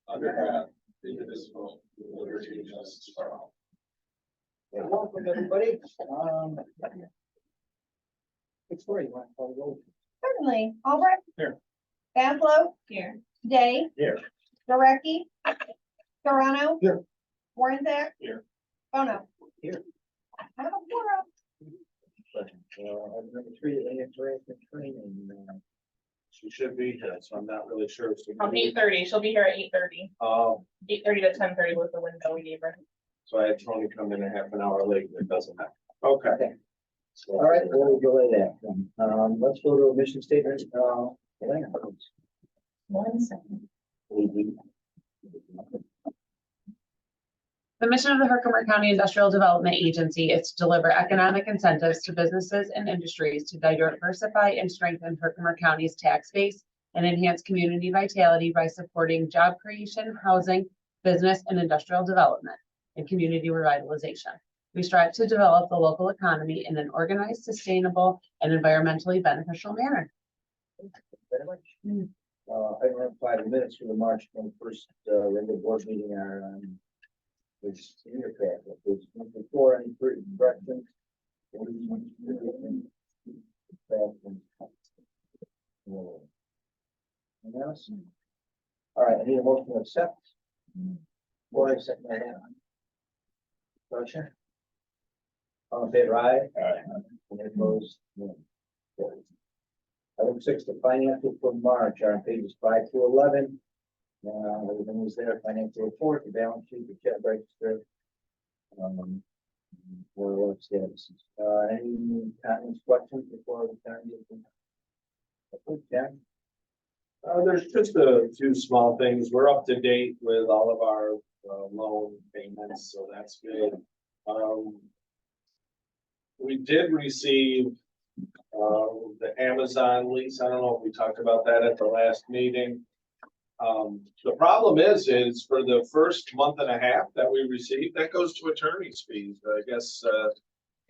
Underground, indivisible, with liberty and justice for all. Welcome, everybody. Victoria, you want to call the roll? Certainly. Albrecht. Here. Banflo. Here. Day. Here. Zarecki. Serrano. Here. Warrenzak. Here. Bono. Here. I have a quorum. Item number 3, interactive training. She should be here, so I'm not really sure. From 8:30, she'll be here at 8:30. 8:30 to 10:30 was the window we gave her. So I had Tony come in a half an hour late, it doesn't matter. Okay. All right, we'll delay that. Let's go to a mission statement. Elena. 1 second. Mhm. The mission of the Herkimer County Industrial Development Agency is to deliver economic incentives to businesses and industries to diversify and strengthen Herkimer County's tax base and enhance community vitality by supporting job creation, housing, business, and industrial development, and community revitalization. We strive to develop the local economy in an organized, sustainable, and environmentally beneficial manner. Very much. Item number 5, minutes for the March 21st regular board meeting are this in your packet. Page 24, any corrections? Anything else? All right, I need a motion to accept. Or accept that. Gotcha. All in favor, aye? Any opposed? No. Carried. Item 6, the financials for March are on pages 5 to 11. Everything was there, financial report, the balance sheet, the check register. What status? Any comments, questions before we turn to? Yeah. There's just a few small things. We're up to date with all of our loan payments, so that's good. We did receive the Amazon lease. I don't know if we talked about that at the last meeting. The problem is for the first month and a half that we received, that goes to attorney's fees. I guess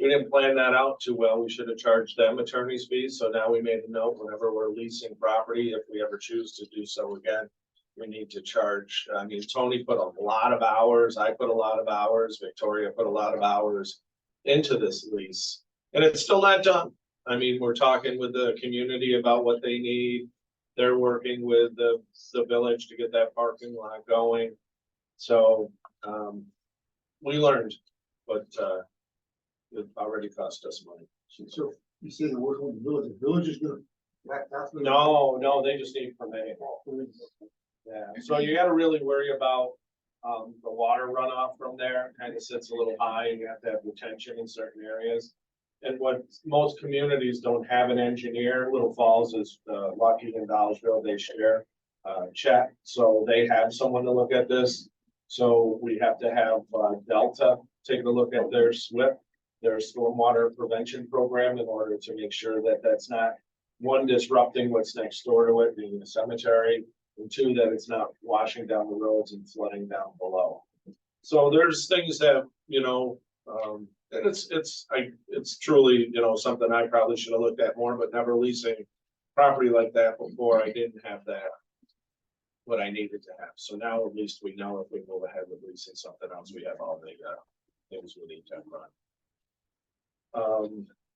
we didn't plan that out too well. We should have charged them attorney's fees. So now we made a note whenever we're leasing property, if we ever choose to do so again, we need to charge. I mean, Tony put a lot of hours. I put a lot of hours. Victoria put a lot of hours into this lease, and it's still not done. I mean, we're talking with the community about what they need. They're working with the village to get that parking lot going. So we learned, but it already cost us money. So you say they're working with the village is gonna. No, they just need permitting. Yeah, so you gotta really worry about the water runoff from there. Kind of sits a little high, and you have to have retention in certain areas. And what most communities don't have an engineer, Little Falls is lucky, in Dollarville, they share Chet, so they have someone to look at this. So we have to have Delta take a look at their SWIP, their stormwater prevention program, in order to make sure that that's not, one, disrupting what's next door to it, being the cemetery, and 2, that it's not washing down the roads and flooding down below. So there's things that, and it's truly, something I probably should have looked at more, but never leasing property like that before. I didn't have that, what I needed to have. So now at least we know if we move ahead with leasing something else, we have all the things we need to run.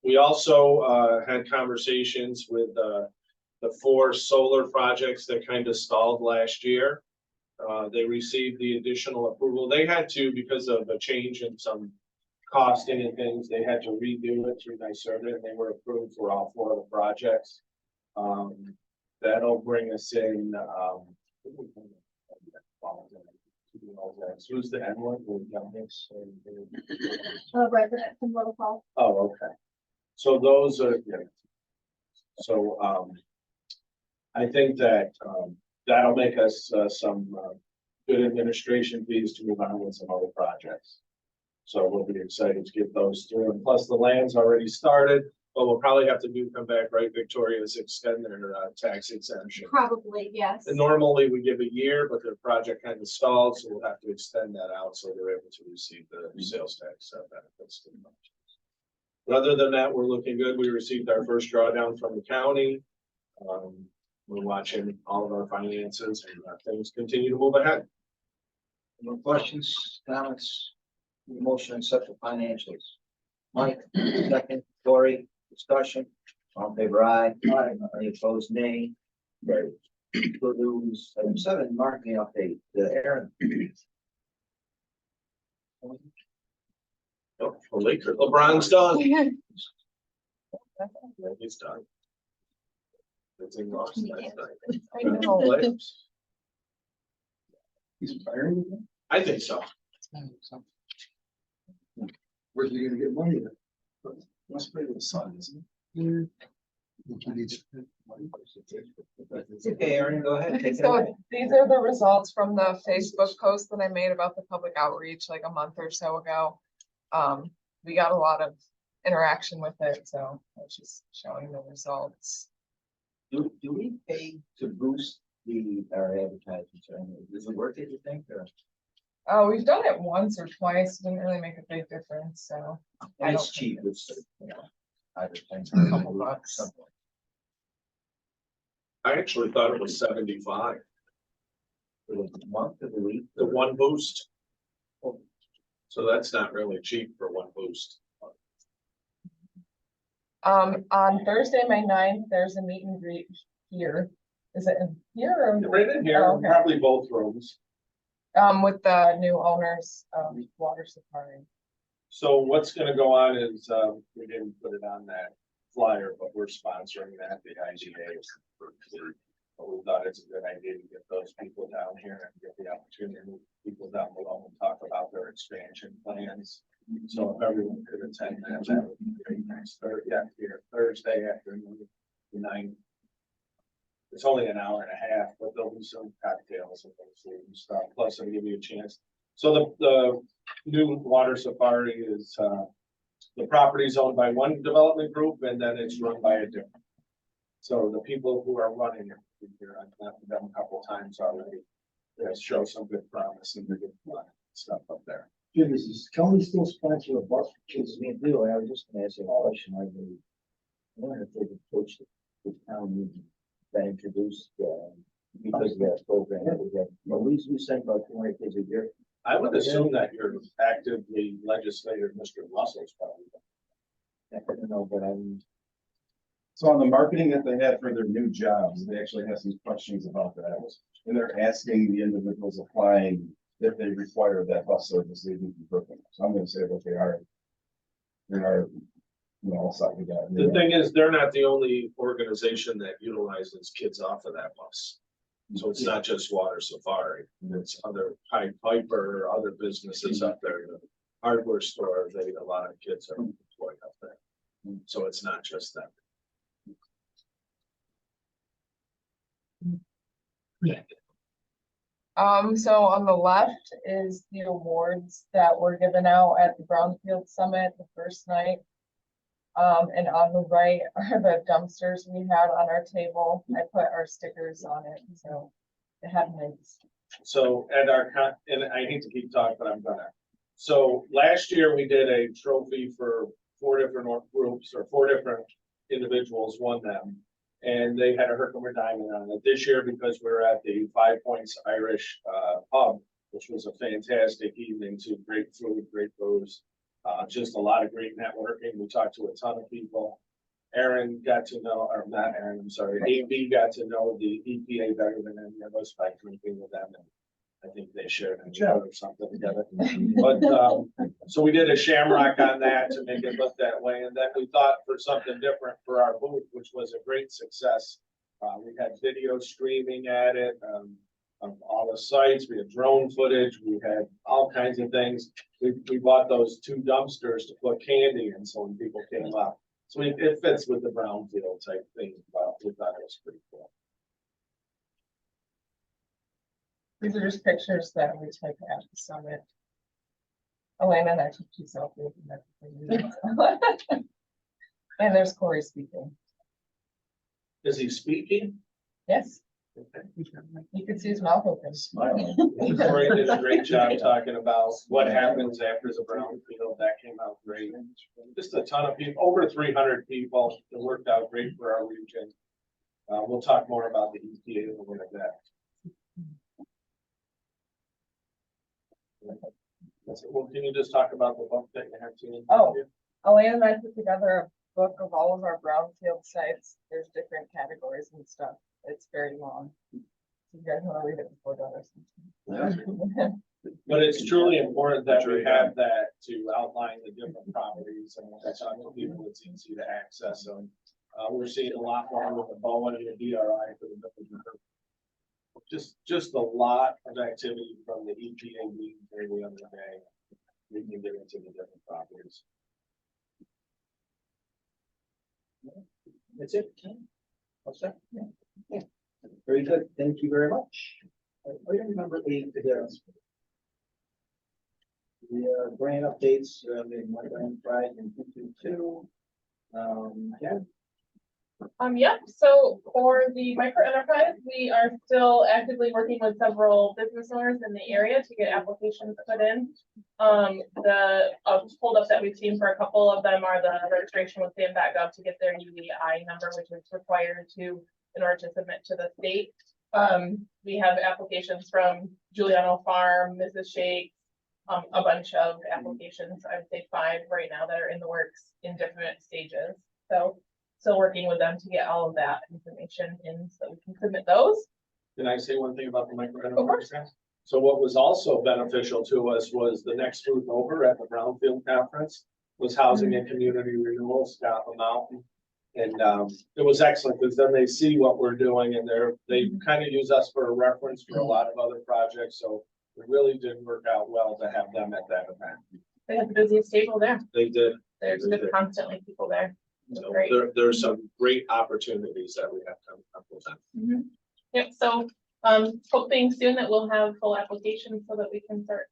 We also had conversations with the 4 solar projects that kind of stalled last year. They received the additional approval. They had to, because of a change in some costing and things, they had to redo it through NYSERDA, and they were approved for all 4 of the projects. That'll bring us in. Who's the N one? Residents in Little Falls. Oh, okay. So those are, yeah. So I think that that'll make us some good administration fees to move on with some other projects. So we'll be excited to get those through. And plus the land's already started, but we'll probably have to come back, right, Victoria, to extend their tax exemption. Probably, yes. And normally we give a year, but their project kind of stalled, so we'll have to extend that out so they're able to receive the sales tax benefits. But other than that, we're looking good. We received our first drawdown from the county. we're watching all of our finances and things continue to move ahead. No questions, comments, motion and set the financials. Mike, second, Cory, discussion, all in favor, aye. Aye. Any opposed, nay. Carried. We'll lose item 7, marketing update, Aaron. Oh, well, Lakers, LeBron's done. He's done. It's in lost last night. I know. Playoffs. He's firing again? I think so. Where's he gonna get money then? Must pay with the sun, isn't it? He needs money. Okay, Aaron, go ahead, take it So away. these are the results from the Facebook post that I made about the public outreach like a month or so ago. We got a lot of interaction with it, so I was just showing the results. Do we pay to boost our advertisements? Or anything? Does it work, do you think, or? We've done it once or twice, didn't really make a big difference, so. I It's don't cheap, think it's, you know, advertising. A couple bucks. Something. I actually thought it was 75. For the month of the week. The one boost. So that's not really cheap for one boost. On Thursday, May 9th, there's a meet and greet here. Is it in here or? Right in here, Oh, okay. probably both rooms. With the new owners of Water Supply. So what's gonna go on is, we didn't put it on that flyer, but we're sponsoring that, the IGA. But we thought it's a good idea to get those people down here and get the opportunity to move people down below and talk about their expansion plans. So if everyone could attend that, that would be great. Next Thursday afternoon, the 9th. It's only an hour and a half, but there'll be some cocktails and things and stuff. Plus, it'll give you a chance. So the new water safari is, the property is owned by one development group and then it's run by a different. So the people who are running it, here, I've met with them a couple of times already. They show some good promise and good stuff up there. Jim, is county still sponsor a bus for kids? We do, I was just gonna ask you a question, I believe. I wonder if they could coach the town that introduced, because of that program that we have. Well, we send about 200 kids a year. I would assume that you're actively legislator, Mr. Russell's probably. I don't know, but I'm, So on the marketing that they had for their new jobs, they actually have some questions about that. And they're asking the individuals applying if they require that bus service, they do Brooklyn. So I'm gonna say that they are, you know, all set with that. The thing is, they're not the only organization that utilizes kids off of that bus. So it's not just Water Safari, it's other Pied Piper, other businesses up there, the hardware store, a lot of kids are employed up there. So it's not just them. So on the left is the awards that were given out at the Brownfield Summit the first night. And on the right are the dumpsters we had on our table. I put our stickers on it, so it had names. So at and I hate to keep talking, but I'm gonna. So last year we did a trophy for 4 different groups or 4 different individuals won them. And they had a Herkimer diamond on it. This year, because we're at the 5 Points Irish pub, which was a fantastic evening, to great food, great booze, just a lot of great networking. We talked to a ton of people. Aaron got to know, or not Aaron, I'm sorry, AB got to know the EPA better than any of us by drinking with them. And I think they shared a job or something together. But so we did a shamrock on that to make it look that way. And then we thought for something different for our booth, which was a great success. We had video streaming at it, of all the sites. We had drone footage. We had all kinds of things. We bought those 2 dumpsters to put candy in. So when people came up, so it fits with the Brownfield type thing. But we thought it was pretty cool. These are just pictures that we took at the summit. Elena and I took 2 selfies. And there's Cory speaking. Is he speaking? Yes, you can see his mouth open. smiling. Corey did a great job talking about what happens after the Brownfield. That came out great. Just a ton of people, over 300 people. It worked out great for our region. We'll talk more about the EPA when we're at that. Well, can you just talk about the book that you have to? Oh. Elaine and I put together a book of all of our brownfield sites. There's different categories and stuff. It's very long. You guys want to read it before dinner? But it's truly important that we have that to outline the different properties and that's on the people, it's easy to access them. We're seeing a lot more with the Bowen and the DRI for the just a lot of activity from the EPA meeting every other day. We can get into the different properties. That's it. What's that? Yeah. Very good. Thank you very much. I don't remember the grant updates, in my grant prize in 222. Yeah. Yep, so for the micro enterprise, we are still actively working with several business owners in the area to get applications put in. The holdup that we've seen for a couple of them are the registration with sam.gov to get their UEI number, which is required in order to submit to the state. We have applications from Giuliano Farm, Mrs. Shakes, a bunch of applications, I would say 5 right now that are in the works in different stages. So still working with them to get all of that information in so we can submit those. Can I say one thing about the micro Of course. enterprise? So what was also beneficial to us was the next booth over at the Brownfield Conference was housing and community renewal, Scott Mountain. And it was excellent because then they see what we're doing and they kind of use us for a reference for a lot of other projects. So it really did work out well to have them at that event. They have the busiest table there. They did. There's just constantly people there. So Great. there's some great opportunities that we have coming up with them. Yep, so hoping soon that we'll have full applications so that we can start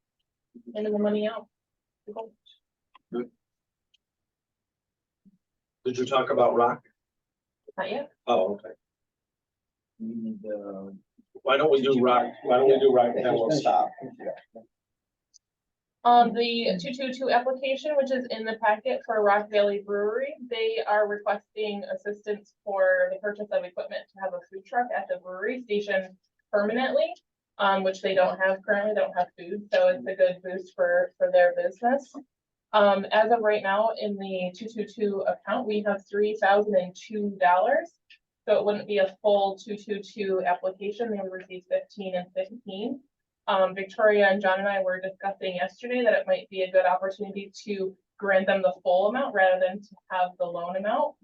getting the money out. Cool. Did you talk about rock? Not yet. Oh, okay. We need, Why don't we do rock? Why don't we do rock and then we'll stop? The 222 application, which is in the packet for Rock Valley Brewery, they are requesting assistance for the purchase of equipment to have a food truck at the brewery station permanently, which they don't have currently, don't have food, so it's a good boost for their business. As of right now, in the 222 account, we have $3,002. So it wouldn't be a full 222 application, they would receive 15 and 15. Victoria and John and I were discussing yesterday that it might be a good opportunity to grant them the full amount rather than to have the loan amount.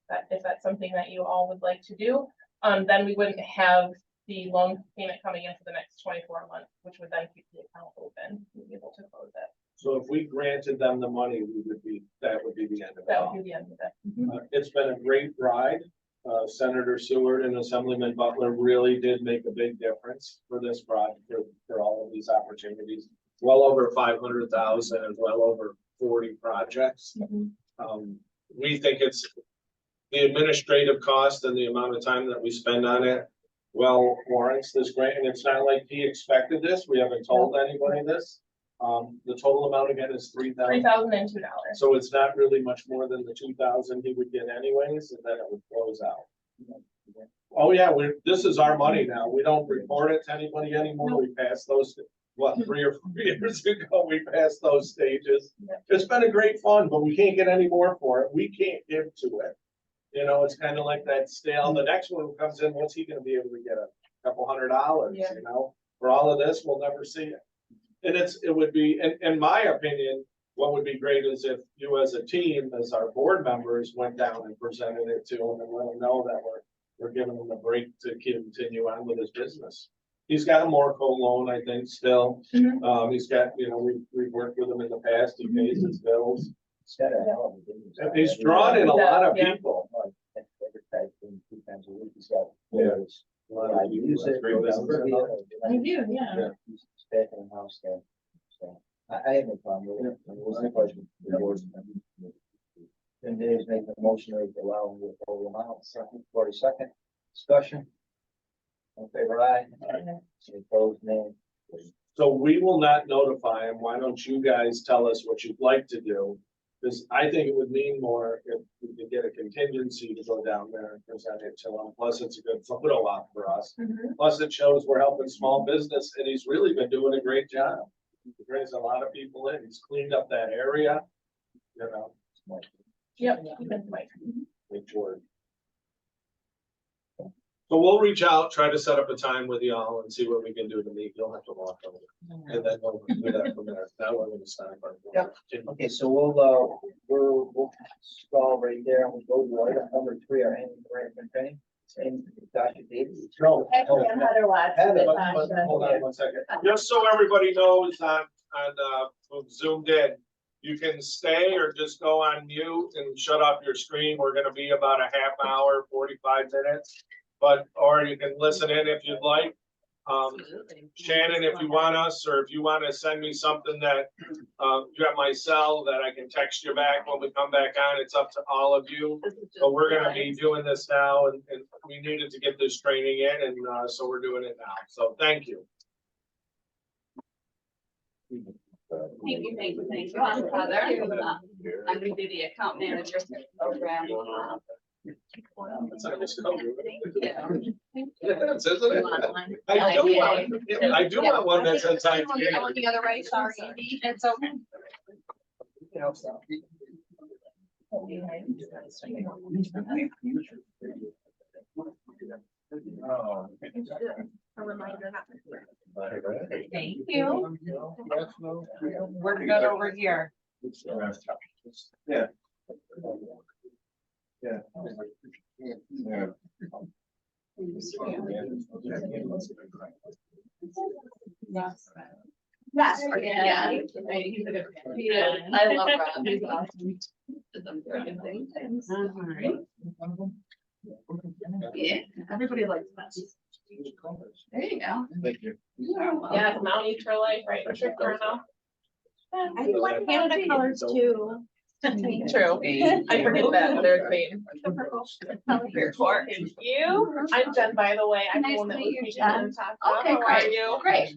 That if that's something that you all would like to do, then we wouldn't have the loan payment coming in for the next 24 months, which would then keep the account open, and be able to close it. So if we granted them the money, that would be the end of it. That would be the end of it. It's been a great ride. Senator Seward and Assemblyman Butler really did make a big difference for this project, for all of these opportunities. Well over 500,000 and well over 40 projects. We think it's the administrative cost and the amount of time that we spend on it well warrants this grant. And it's not like he expected this. We haven't told anybody this. The total amount again is $3,002. So it's not really much more than the 2,000 he would get anyways, and then it would close out. Oh yeah, this is our money now. We don't report it to anybody anymore. We passed those, what, 3 or 4 years ago, we passed those stages. It's been a great fun, but we can't get any more for it. We can't give to it. You know, it's kind of like that stale. The next one who comes in, what's he gonna be able to get? A couple $100, you know? For all of this, we'll never see it. And it would be, in my opinion, what would be great is if you as a team, as our board members went down and presented it to him and let him know that we're giving him a break to continue on with his business. He's got a Morco loan, I think, still. He's got, you know, we've worked with him in the past. He pays his bills. He's drawn in a lot of people. Two times a week. He's got. I use it. I do, yeah. Back in the house there. So I have no problem with it. It was a question. 10 days, make the motion to allow the whole amount, second, 42nd, discussion. In favor, aye. Any opposed, nay. So we will not notify him. Why don't you guys tell us what you'd like to do? Because I think it would mean more if we could get a contingency to go down there and present it to him. Plus, it's a good photo op for us. Plus, it shows we're helping small business, and he's really been doing a great job. He brings a lot of people in. He's cleaned up that area. You know, Yep. Big George. So we'll reach out, try to set up a time with y'all and see what we can do to meet. You'll have to walk over. And then we'll do that from there. That way we're gonna start. Yep. Okay, so we'll stall right there and we'll go to item number 3, our annual grant training. And Dr. Davis. No. Actually, I'm Heather Watts. Heather, Hold on one second. Just so everybody knows who zoomed in, you can stay or just go on mute and shut off your screen. We're gonna be about a half hour, 45 minutes. But, or you can listen in if you'd like. Shannon, if you want us, or if you want to send me something that, you have my cell that I can text you back when we come back on, it's up to all of you. But we're gonna be doing this now and we needed to get this training in and, so we're doing it now. So thank you. Thank you. I'm Heather. I'm gonna be the account manager for the program. That's how it's called. Yeah. Yes, isn't it? I do want one that says I'm IGA. going the other way, sorry, Andy. It's okay. A reminder not to. Thank you. We're good over here. Yeah. Yeah. Yeah. Yes. Yes. Yeah. He's a good fan. He is. I love Rob. He's awesome. Does some brilliant things. Yeah, everybody likes that. There you go. Thank you. Yeah, Mount Easter Life, right, Patricia, or no? I do like Canada colors too. True. I forget that, there's Maine. The purple. Thank you. I'm Jen, by the way. I'm the Nice one to that meet was you, teaching Jen. in Tata. Okay, How are great. you? Great,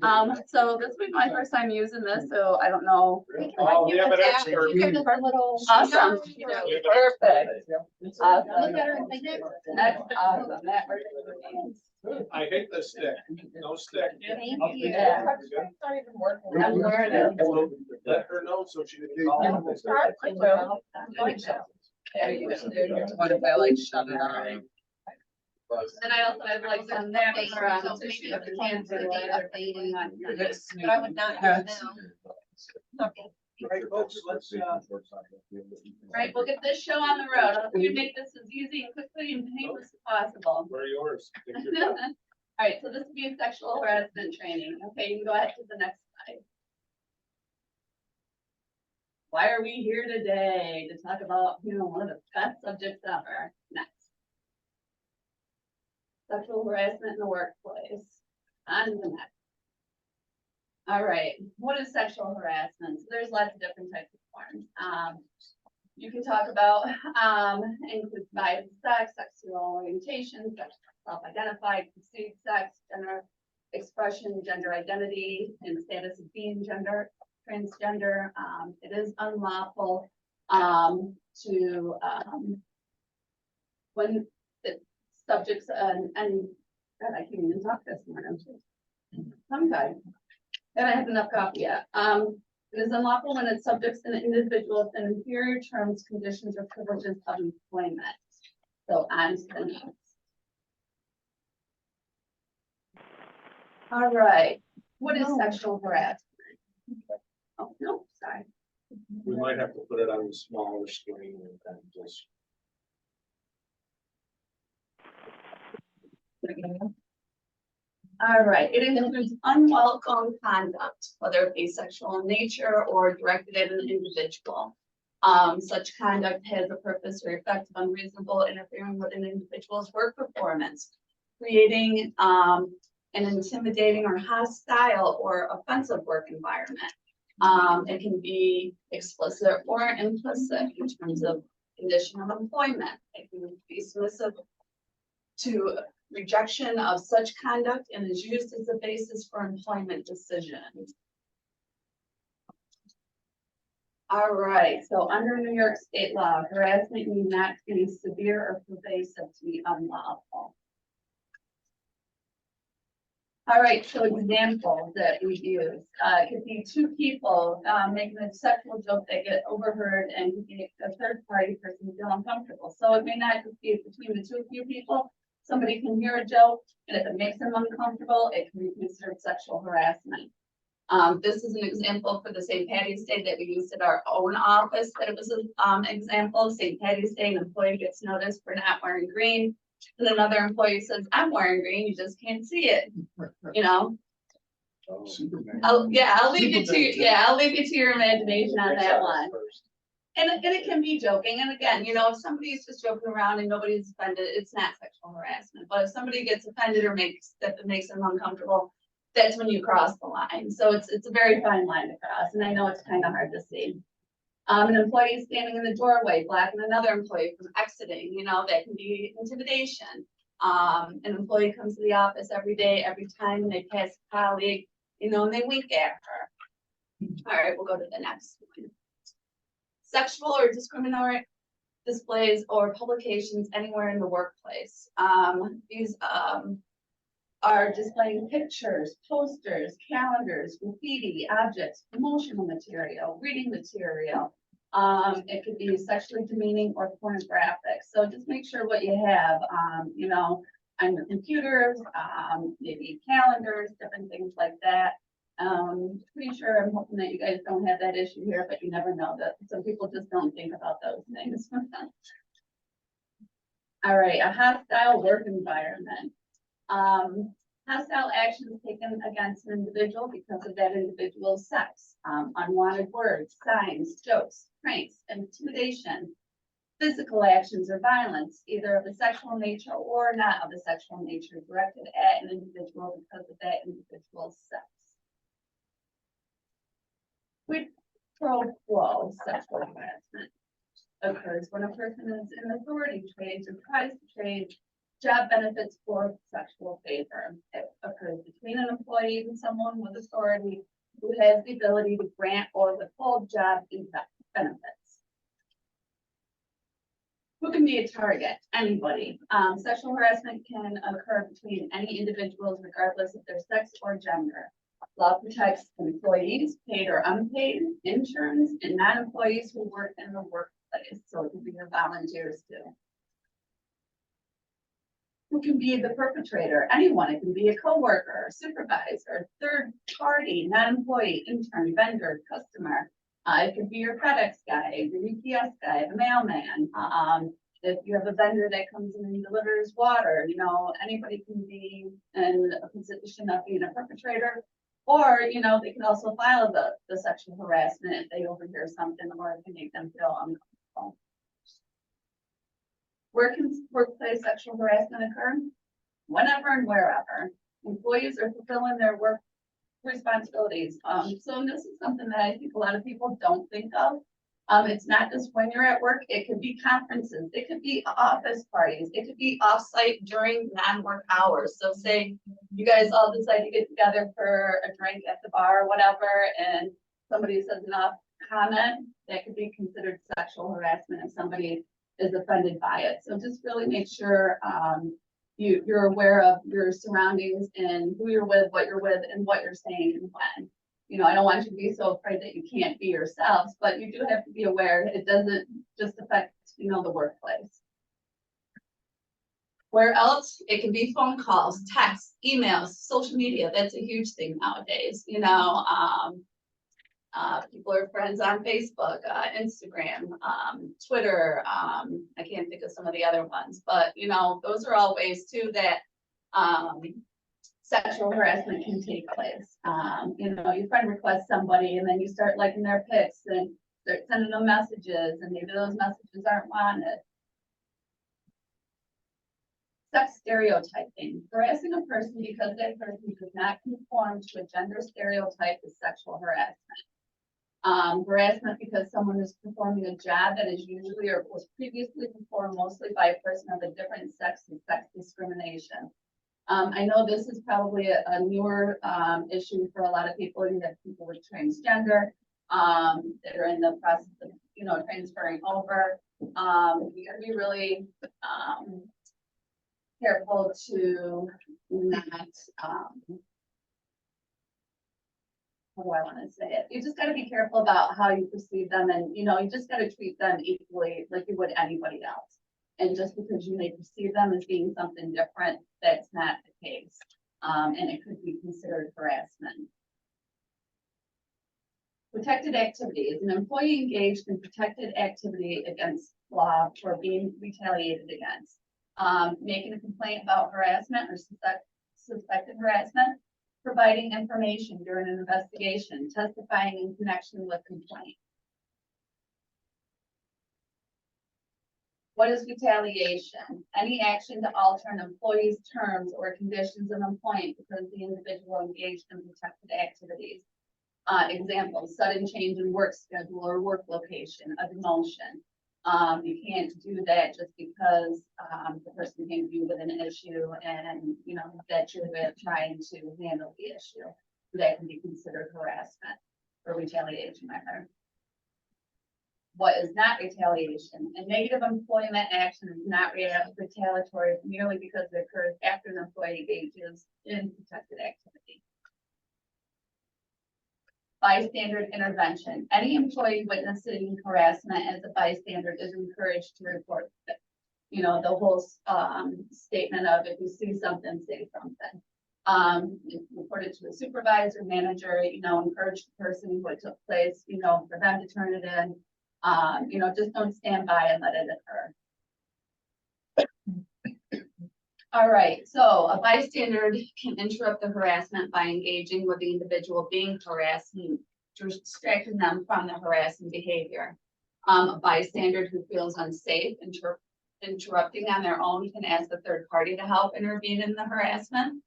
so this will be my first time using this, so I don't know. Oh, we have an expert. Give us a little. Awesome. Perfect. Look Awesome. at her and think it. That's awesome. That works. I hate the stick. No stick. Thank you. Yeah. Not even working. I'm learning. Let her know so she can call. There you go. What if I like shut it on? And I also have like some maps around, so maybe if you can do that, updating on. But I would not have now. Right, folks, let's, Right, we'll get this show on the road. I'll try to make this as easy and quickly and painless as possible. where are yours? Take your All time. right, so this would be sexual harassment training. Okay, you can go ahead to the next slide. Why are we here today? To talk about, one of the best subjects ever. Next. Sexual harassment in the workplace. On to the next. All right, what is sexual harassment? So there's lots of different types of forms. You can talk about, includes bias, sex, sexual orientation, self-identified, perceived sex, gender expression, gender identity, and status of being transgender. It is unlawful, when the subjects, and God, I can't even talk this morning. Sometime. And I have enough coffee yet. It is unlawful when it subjects an individual to inferior terms, conditions, or privileges of employment. So on to the next. All right, what is sexual harassment? Oh, no, sorry. We might have to put it on the smaller screen and then just. All right, it includes unwelcome conduct, whether it be sexual in nature or directed at an individual. Such conduct has a purpose or effect of unreasonable interfering with an individual's work performance, creating an intimidating or hostile or offensive work environment. It can be explicit or implicit in terms of condition of employment. It can be submissive to rejection of such conduct and is used as a basis for employment decisions. All right, so under New York state law, harassment need not be severe or pervasive to be unlawful. All right, so examples that we use, it could be two people, making a sexual joke that get overheard and could be a third party person feel uncomfortable. So it may not just be between the two of you people. Somebody can hear a joke, and if it makes them uncomfortable, it can be considered sexual harassment. This is an example for the St. Patty's Day that we used at our own office, that it was an example. St. Patty's Day, an employee gets noticed for not wearing green. And another employee says, I'm wearing green, you just can't see it, you know? Superman. I'll leave it to, I'll leave it to your imagination on that one. And it can be joking, and again, you know, if somebody's just joking around and nobody's offended, it's not sexual harassment. But if somebody gets offended or makes them uncomfortable, that's when you cross the line. So it's a very fine line to cross, and I know it's kind of hard to see. An employee standing in the doorway, blocking another employee from exiting, you know, that can be intimidation. An employee comes to the office every day, every time, and they pass a colleague, you know, and they wink at her. All right, we'll go to the next one. Sexual or discriminatory displays or publications anywhere in the workplace. These are displaying pictures, posters, calendars, graffiti, objects, promotional material, reading material. It could be sexually demeaning or pornographic. So just make sure what you have, you know, on your computers, maybe calendars, different things like that. Pretty sure, I'm hoping that you guys don't have that issue here, but you never know, that some people just don't think about those things. All right, a hostile work environment. Hostile actions taken against an individual because of that individual's sex, unwanted words, signs, jokes, pranks, intimidation, physical actions or violence, either of a sexual nature or not of a sexual nature, directed at an individual because of that individual's sex. Quid pro quo sexual harassment occurs when a person is in authority trades or tries to trade job benefits for sexual favor. It occurs between an employee and someone with authority who has the ability to grant or withhold job benefits. Who can be a target? Anybody. Sexual harassment can occur between any individuals regardless of their sex or gender. Law protects employees, paid or unpaid, interns, and non-employees who work in the workplace. So it can be your volunteers too. Who can be the perpetrator? Anyone. It can be a coworker, supervisor, third party, non-employee, intern, vendor, customer. It could be your FedEx guy, your UPS guy, the mailman. If you have a vendor that comes in and delivers water, you know, anybody can be in a position of being a perpetrator. Or, you know, they can also file the sexual harassment if they overhear something or it can make them feel uncomfortable. Where can workplace sexual harassment occur? Whenever and wherever. Employees are fulfilling their work responsibilities. So this is something that I think a lot of people don't think of. It's not just when you're at work, it could be conferences, it could be office parties, it could be offsite during non-work hours. So say you guys all decide to get together for a drink at the bar or whatever, and somebody says an off comment, that could be considered sexual harassment if somebody is offended by it. So just really make sure you're aware of your surroundings and who you're with, what you're with, and what you're saying and when. You know, I don't want you to be so afraid that you can't be yourselves, but you do have to be aware it doesn't just affect, you know, the workplace. Where else? It can be phone calls, texts, emails, social media. That's a huge thing nowadays. You know, people are friends on Facebook, Instagram, Twitter. I can't think of some of the other ones, but you know, those are all ways too that sexual harassment can take place. You know, your friend requests somebody and then you start liking their pics and start sending them messages and maybe those messages aren't wanted. Sex stereotyping. Harassing a person because that person does not conform to a gender stereotype is sexual harassment. Harassment because someone is performing a job that is usually or was previously performed mostly by a person of a different sex and sex discrimination. I know this is probably a newer issue for a lot of people, you have people with transgender. that are in the process of, you know, transferring over. We gotta be really, careful to not, how do I wanna say it? You just gotta be careful about how you perceive them, and, you know, you just gotta treat them equally like you would anybody else. And just because you may perceive them as being something different, that's not the case. And it could be considered harassment. Protected activities, an employee engaged in protected activity against law for being retaliated against. Making a complaint about harassment or suspected harassment, providing information during an investigation, testifying in connection with complaint. What is retaliation? Any action to alter an employee's terms or conditions of employment because the individual engaged in protected activities. Examples, sudden change in work schedule or work location, a demotion. You can't do that just because the person came to you with an issue and, you know, that you're trying to handle the issue. That can be considered harassment or retaliation, rather. What is not retaliation? A negative employment action is not retaliatory merely because it occurs after the employee engages in protected activity. Bystander intervention. Any employee witnessing harassment as a bystander is encouraged to report it. You know, the whole statement of if you see something, say something. Report it to the supervisor, manager, you know, encourage the person what took place, you know, for them to turn it in. You know, just don't stand by and let it occur. All right, so a bystander can interrupt the harassment by engaging with the individual being harassed and distracting them from the harassing behavior. A bystander who feels unsafe interrupting on their own can ask a third party to help intervene in the harassment.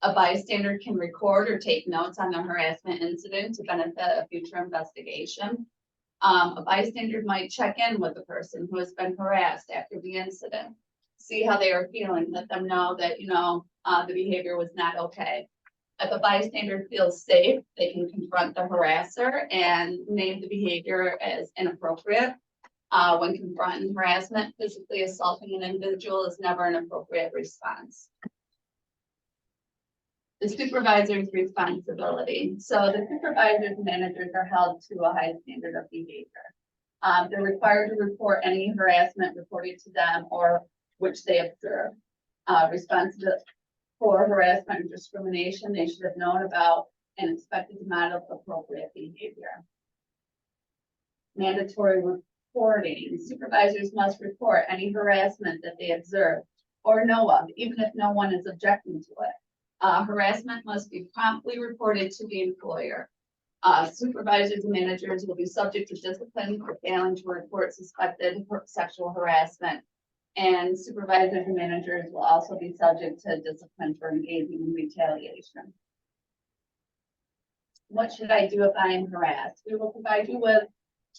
A bystander can record or take notes on the harassment incident to benefit a future investigation. A bystander might check in with the person who has been harassed after the incident, see how they are feeling, let them know that, you know, the behavior was not okay. If a bystander feels safe, they can confront the harasser and name the behavior as inappropriate. When confronting harassment, physically assaulting an individual is never an appropriate response. The supervisor's responsibility. So the supervisors and managers are held to a high standard of behavior. They're required to report any harassment reported to them or which they observe. Responsible for harassment or discrimination, they should have known about and expected to model appropriate behavior. Mandatory reporting. Supervisors must report any harassment that they observe or know of, even if no one is objecting to it. Harassment must be promptly reported to the employer. Supervisors and managers will be subject to discipline for failing to report suspected sexual harassment. And supervisors and managers will also be subject to discipline for engaging in retaliation. What should I do if I am harassed? We will provide you with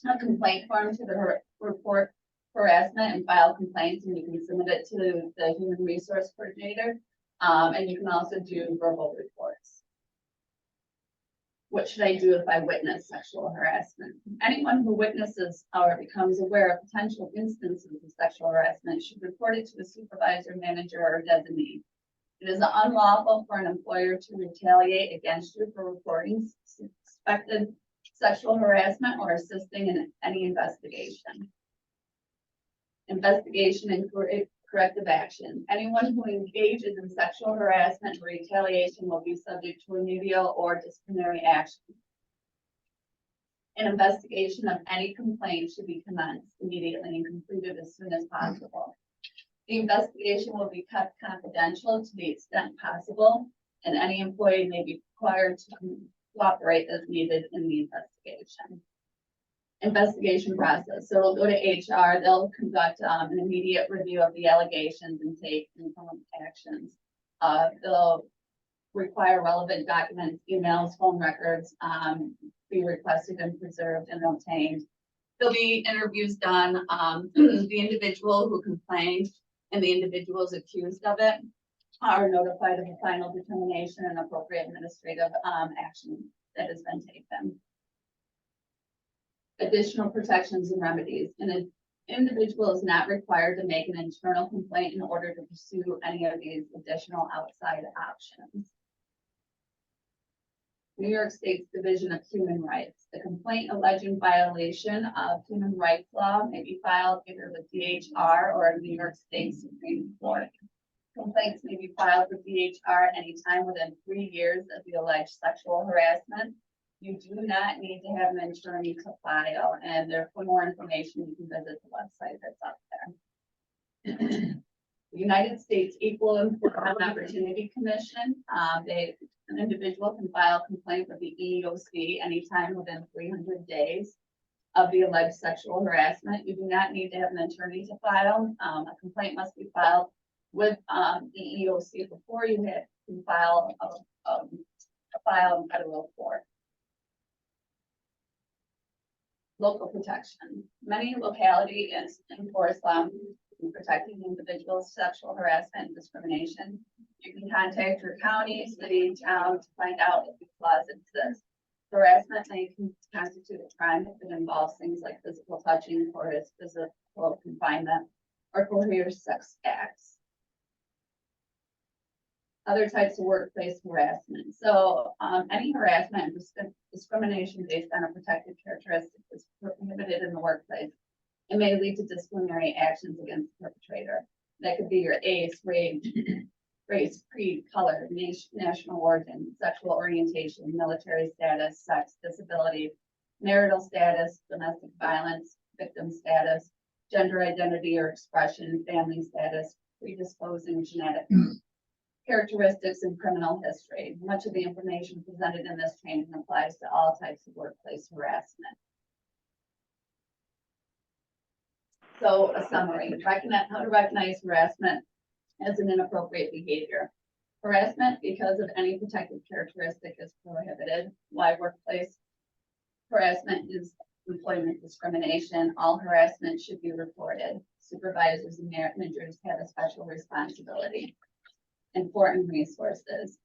a complaint form to the report harassment and file complaints, and you can submit it to the human resource coordinator. And you can also do verbal reports. What should I do if I witness sexual harassment? Anyone who witnesses or becomes aware of potential instances of sexual harassment should report it to the supervisor, manager, or designee. It is unlawful for an employer to retaliate against you for reporting suspected sexual harassment or assisting in any investigation. Investigation and corrective action. Anyone who engages in sexual harassment or retaliation will be subject to remedial or disciplinary action. An investigation of any complaint should be commenced immediately and completed as soon as possible. The investigation will be kept confidential to the extent possible, and any employee may be required to cooperate as needed in the investigation. Investigation process. So it'll go to HR. They'll conduct an immediate review of the allegations and take informed actions. They'll require relevant documents, emails, phone records, be requested and preserved and obtained. There'll be interviews done. The individual who complained and the individuals accused of it are notified of the final determination and appropriate administrative action that has been taken. additional protections and remedies. An individual is not required to make an internal complaint in order to pursue any of these additional outside options. New York State's Division of Human Rights. The complaint alleging violation of human rights law may be filed either with DHR or New York State Supreme Court. Complaints may be filed with DHR anytime within 3 years of the alleged sexual harassment. You do not need to have an attorney to file, and there, for more information, you can visit the website that's up there. The United States Equal Employment Opportunity Commission, an individual can file a complaint with the EEOC anytime within 300 days of the alleged sexual harassment. You do not need to have an attorney to file. A complaint must be filed with the EEOC before you can file a file in federal court. Local protection. Many localities enforce in protecting individuals' sexual harassment and discrimination. You can contact your county, city, town to find out if these laws exist. Harassment may constitute a crime if it involves things like physical touching, coercive physical confinement, or coercive sex acts. Other types of workplace harassment. So any harassment and discrimination based on a protected characteristic is prohibited in the workplace. It may lead to disciplinary actions against the perpetrator. That could be your race, creed, color, national origin, sexual orientation, military status, sex, disability, marital status, domestic violence, victim status, gender identity or expression, family status, predisposing genetic characteristics, and criminal history. Much of the information presented in this training applies to all types of workplace harassment. So a summary, how to recognize harassment as an inappropriate behavior. Harassment because of any protected characteristic is prohibited. Why workplace harassment is employment discrimination. All harassment should be reported. Supervisors and managers have a special responsibility. Important resources.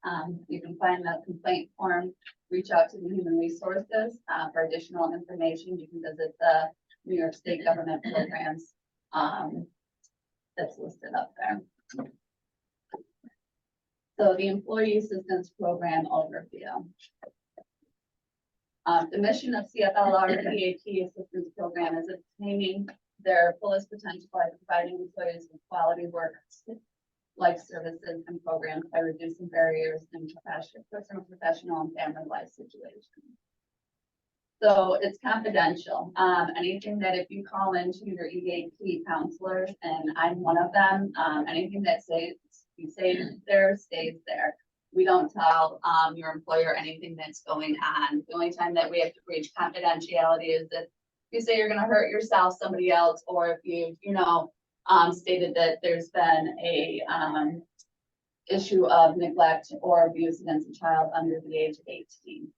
You can find the complaint form, reach out to the human resources. For additional information, you can visit the New York State government programs that's listed up there. So the Employee Assistance Program overview. The mission of CFLR EAP Assistance Program is obtaining their fullest potential by providing employees with quality work, life services and programs by reducing barriers in personal, professional, and family life situations. So it's confidential. Anything that if you call into your EAP counselors, and I'm one of them, anything that you say there stays there. We don't tell your employer anything that's going on. The only time that we have to breach confidentiality is if you say you're going to hurt yourself, somebody else, or if you stated that there's been a issue of neglect or abuse against a child under the age of 18.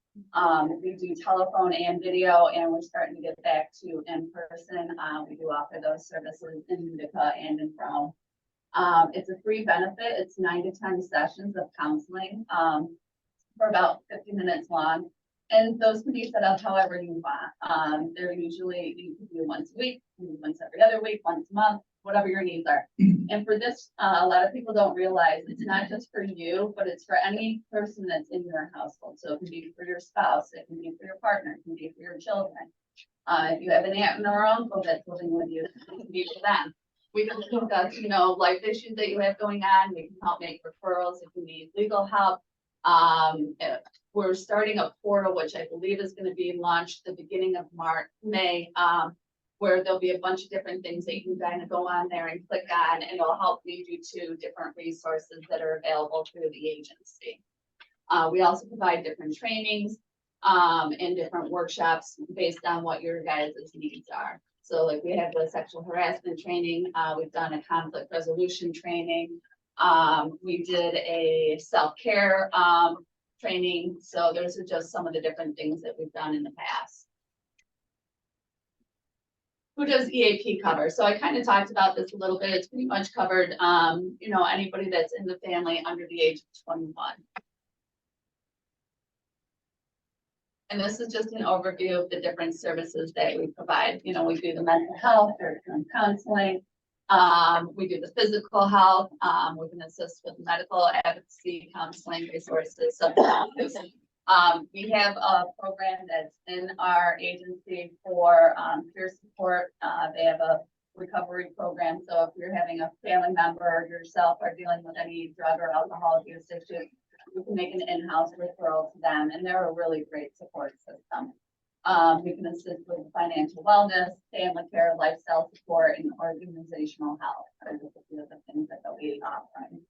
We do telephone and video, and we're starting to get back to in person. We do offer those services in Utica and in Rome. It's a free benefit. It's 9 to 10 sessions of counseling for about 50 minutes long. And those can be set up however you want. They're usually, you can do once a week, once every other week, once a month, whatever your needs are. And for this, a lot of people don't realize it's not just for you, but it's for any person that's in your household. So it can be for your spouse, it can be for your partner, it can be for your children. If you have an aunt or uncle that's living with you, it can be for them. We can discuss, life issues that you have going on. We can help make referrals if you need legal help. We're starting a portal, which I believe is going to be launched the beginning of May, where there'll be a bunch of different things that you can kind of go on there and click on, and it'll help lead you to different resources that are available through the agency. We also provide different trainings and different workshops based on what your guys' needs are. So like we have the sexual harassment training, we've done a conflict resolution training, we did a self-care training. So those are just some of the different things that we've done in the past. Who does EAP cover? So I kind of talked about this a little bit. It's pretty much covered, anybody that's in the family under the age of 21. And this is just an overview of the different services that we provide. You know, we do the mental health, or counseling. We do the physical health. We can assist with medical advocacy, counseling, resources, substance abuse. We have a program that's in our agency for peer support. They have a recovery program. So if you're having a family member or yourself are dealing with any drug or alcohol use issues, we can make an in-house referral to them, and they're a really great support system. We can assist with financial wellness, family care, lifestyle support, and organizational health. Are just a few of the things that they'll be offering.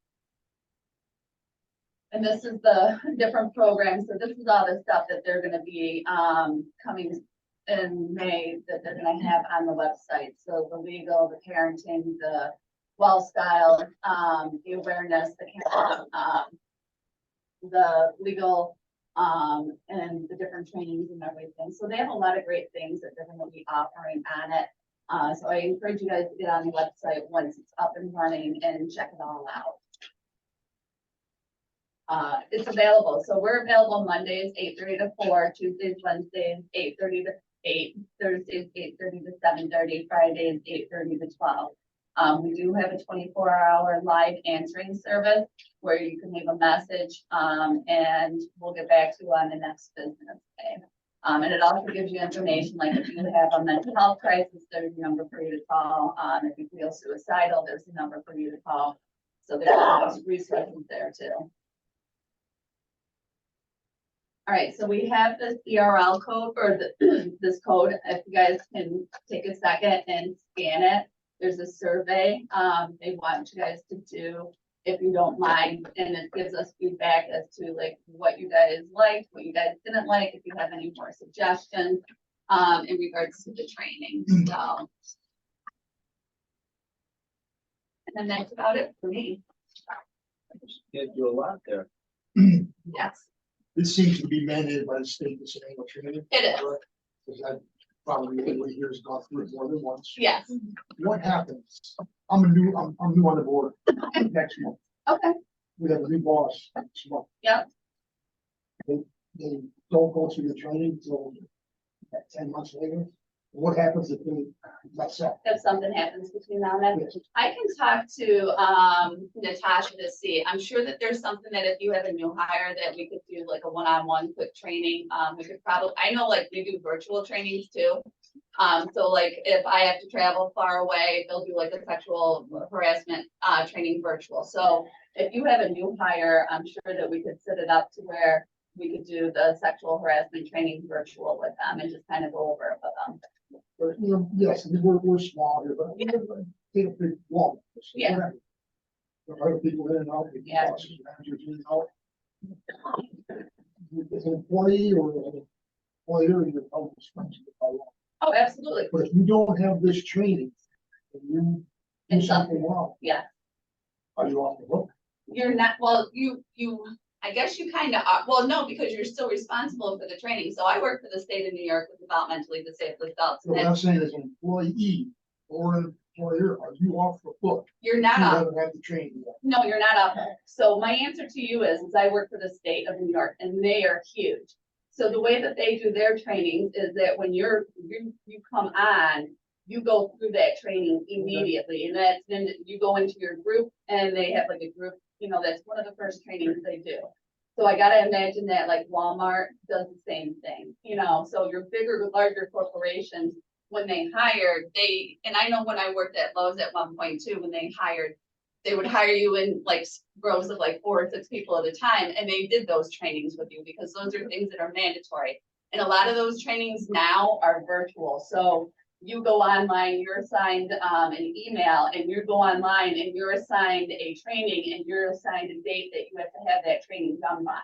And this is the different programs. So this is all the stuff that they're going to be coming in May that they're going to have on the website. So the legal, the parenting, the well style, the awareness, the legal, and the different trainings and everything. So they have a lot of great things that they're going to be offering on it. So I encourage you guys to get on the website once it's up and running and check it all out. It's available. So we're available Mondays, 8:30 to 4, Tuesdays, Wednesdays, 8:30 to 8, Thursdays, 8:30 to 7:30, Fridays, 8:30 to 12. We do have a 24-hour live answering service where you can leave a message, and we'll get back to you on the next business day. And it also gives you information, like if you have a mental health crisis, there's a number for you to call. If you feel suicidal, there's a number for you to call. So there's resources there too. All right, so we have this ERL code, or this code. If you guys can take a second and scan it, there's a survey they want you guys to do, if you don't mind, and it gives us feedback as to like what you guys liked, what you guys didn't like, if you have any more suggestions in regards to the training. So, and then that's about it for me. Can't do a lot there. Yes, This seems to be mandated by the state, this annual training. it is. Because that probably everybody here has gone through it more than once. Yes. What happens? I'm new on the board next month. Okay. We have a new boss next month. Yep. They don't go through the training until 10 months later. What happens if they mess up? If something happens between now and then, Yes. I can talk to Natasha to see. I'm sure that there's something that if you have a new hire that we could do like a one-on-one quick training. We could probably, I know like we do virtual trainings too. So like if I have to travel far away, they'll do like a sexual harassment training virtual. So if you have a new hire, I'm sure that we could set it up to where we could do the sexual harassment training virtual with them and just kind of go over it with them. But, you know, yes, we're small here, but take a big walk. Yeah. There are people in and out, the Yeah. bosses, managers in and out. As an employee or an employer, you're probably responsible for how long. Oh, absolutely. But if you don't have this training, and you do And something wrong, Yeah. are you off the hook? You're not, well, I guess you kind of are, well, no, because you're still responsible for the training. So I work for the state of New York with developmentally disabled adults. So what I'm saying is an employee or an employer, are you off the hook? You're You not up. haven't had the training yet. No, you're not up. So my answer to you is I work for the state of New York and they are huge. So the way that they do their trainings is that when you come on, you go through that training immediately. And then you go into your group and they have like a group, you know, that's one of the first trainings they do. So I gotta imagine that like Walmart does the same thing, you know, so your bigger, larger corporations, when they hired, and I know when I worked at Lowe's at one point too, when they hired, they would hire you in like rows of like 4 or 6 people at a time, and they did those trainings with you because those are things that are mandatory. And a lot of those trainings now are virtual, so you go online, you're assigned an email, and you go online and you're assigned a training and you're assigned a date that you have to have that training done by.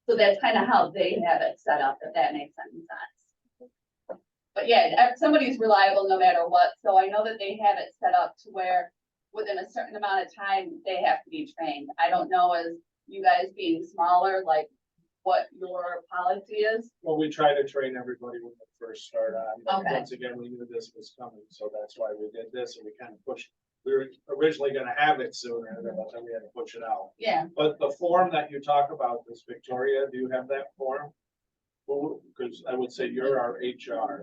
So that's kind of how they have it set up, if that makes any sense. But yeah, somebody's reliable no matter what. So I know that they have it set up to where within a certain amount of time, they have to be trained. I don't know, as you guys being smaller, like what your policy is. Well, we try to train everybody when they first start on. But Okay. Once again, we knew this was coming, so that's why we did this, and we kind of pushed. We were originally gonna have it sooner, but then we had to push it out. Yeah, But the form that you talk about, this Victoria, do you have that form? Well, because I would say you're our HR.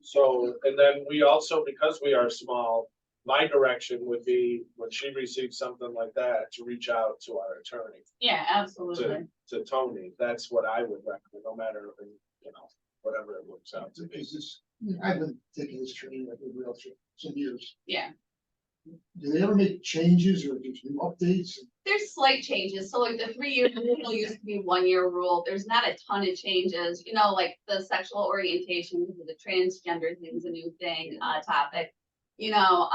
So, and then we also, because we are small, my direction would be when she receives something like that, to reach out to our attorney, Yeah, absolutely. to Tony. That's what I would recommend, no matter, you know, whatever it works out to be. Because this, I've been taking this training like everybody else for some years. Yeah. Do they ever make changes or just new updates? There's slight changes. So like the 3-year rule used to be 1-year rule. There's not a ton of changes, you know, like the sexual orientation, because of the transgender thing's a new thing, topic. You know,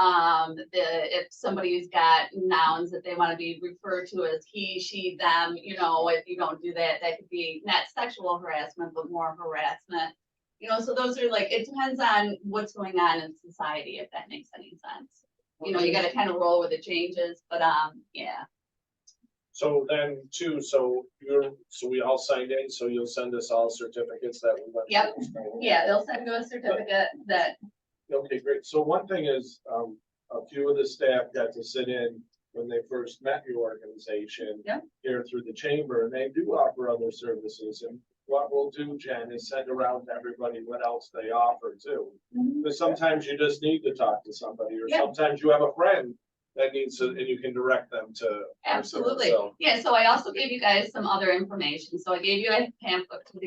if somebody's got nouns that they want to be referred to as he, she, them, you know, if you don't do that, that could be not sexual harassment, but more harassment. You know, so those are like, it depends on what's going on in society, if that makes any sense. You know, you gotta kind of roll with the changes, but, yeah. So then too, so we all signed in, so you'll send us all certificates that we went. Yep. through. Yeah, they'll send you a certificate that, Okay, great. So one thing is, a few of the staff got to sit in when they first met your organization. Yeah. Here through the chamber, and they do offer other services, and what we'll do, Jen, is send around to everybody what else they offer too. Because sometimes you just need to talk to somebody, or Yeah. sometimes you have a friend that needs to, and you can direct them to. absolutely. So, Yeah, so I also gave you guys some other information. So I gave you a pamphlet to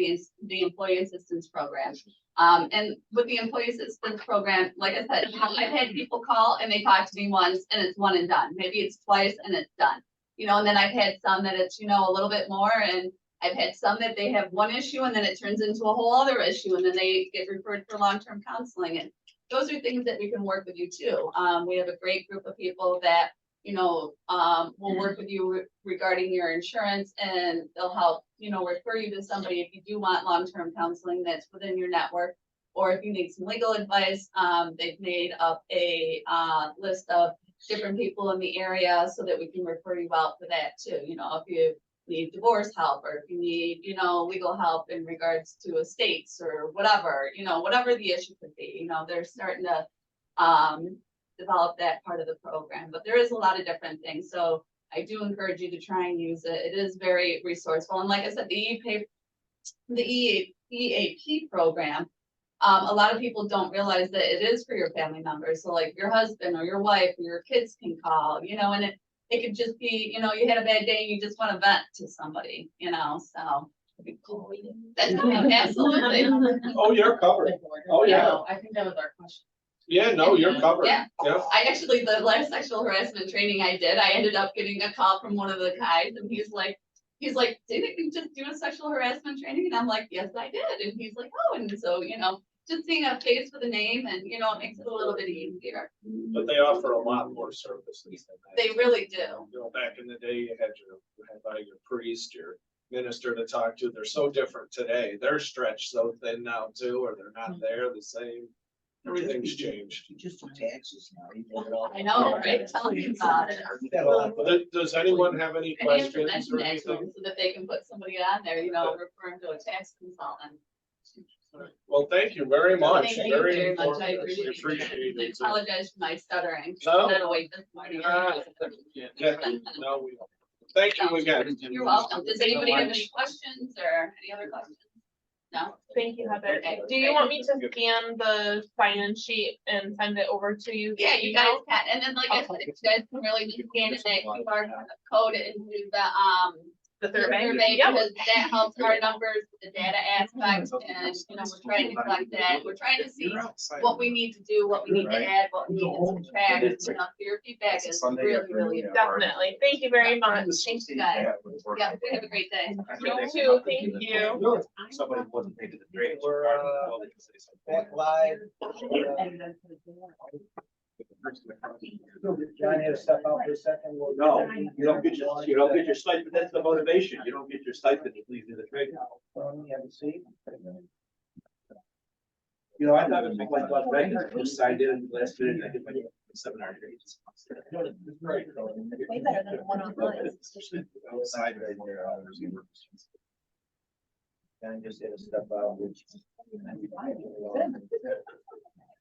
the employee assistance program. And with the employee assistance program, like I said, I've had people call and they talk to me once and it's one and done. Maybe it's twice and it's done. You know, and then I've had some that it's, you know, a little bit more, and I've had some that they have one issue and then it turns into a whole other issue, and then they get referred for long-term counseling. And those are things that we can work with you too. We have a great group of people that, you know, will work with you regarding your insurance, and they'll help, you know, refer you to somebody if you do want long-term counseling that's within your network. Or if you need some legal advice, they've made up a list of different people in the area so that we can refer you out for that too. You know, if you need divorce help, or if you need, you know, legal help in regards to estates or whatever, you know, whatever the issue could be, you know, they're starting to develop that part of the program. But there is a lot of different things. So I do encourage you to try and use it. It is very resourceful. And like I said, the EAP program, a lot of people don't realize that it is for your family members. So like your husband or your wife or your kids can call, you know, and it could just be, you know, you had a bad day and you just want to vent to somebody, you know, so. That's absolutely. oh, you're covered. Oh, yeah. No, I think that was our question. Yeah, no, you're covered. Yeah. Yeah. I actually, the last sexual harassment training I did, I ended up getting a call from one of the guys, and he's like, didn't you just do a sexual harassment training? And I'm like, yes, I did. And he's like, oh, and so, you know, just seeing a face with a name, and, you know, it makes it a little bit easier. But they offer a lot more services than that. They really do. You know, back in the day, you had your priest, your minister to talk to. They're so different today. They're stretched so thin now too, or they're not there the same. Everything's changed. You just do taxes now. You do it all. I know, right? Tell me about it. We got a lot of- Does anyone have any I need to questions mention or that to anything? them so that they can put somebody on there, you know, referring to a tax consultant. Well, thank you very much. Thank you very much. I informative. We appreciate appreciate it. I it. apologize for my stuttering. No. I'm not awake this morning. Yeah, no, we, thank you again. You're welcome. Does anybody have any questions or any other questions? No? Thank you, Heather. Okay, Do you great. want me to scan the sign-in sheet and send it over to you? Yeah, you guys email? can, and then like I said, if you guys can really just scan that QR code into The the survey? survey, Yep. because that helps our numbers, the data aspect, and, you know, we're trying to collect that, we're trying to see what we need to do, what we need to add, what we need to subtract, you know, so your feedback is really, really important. Definitely. Thank you very much. Thanks, you guys. Yeah, have a great day. You too. Thank you. Somebody wasn't paid to the drainage. We're, back live. John had to step out for a second. We'll- No, you don't get your stipend, that's the motivation, you don't get your stipend, you leave the trade. Have a seat. You know, I thought it was like, I just signed in last minute, and I did my seminar. grades. Way better than the one online. Outside right there, John just had to step out.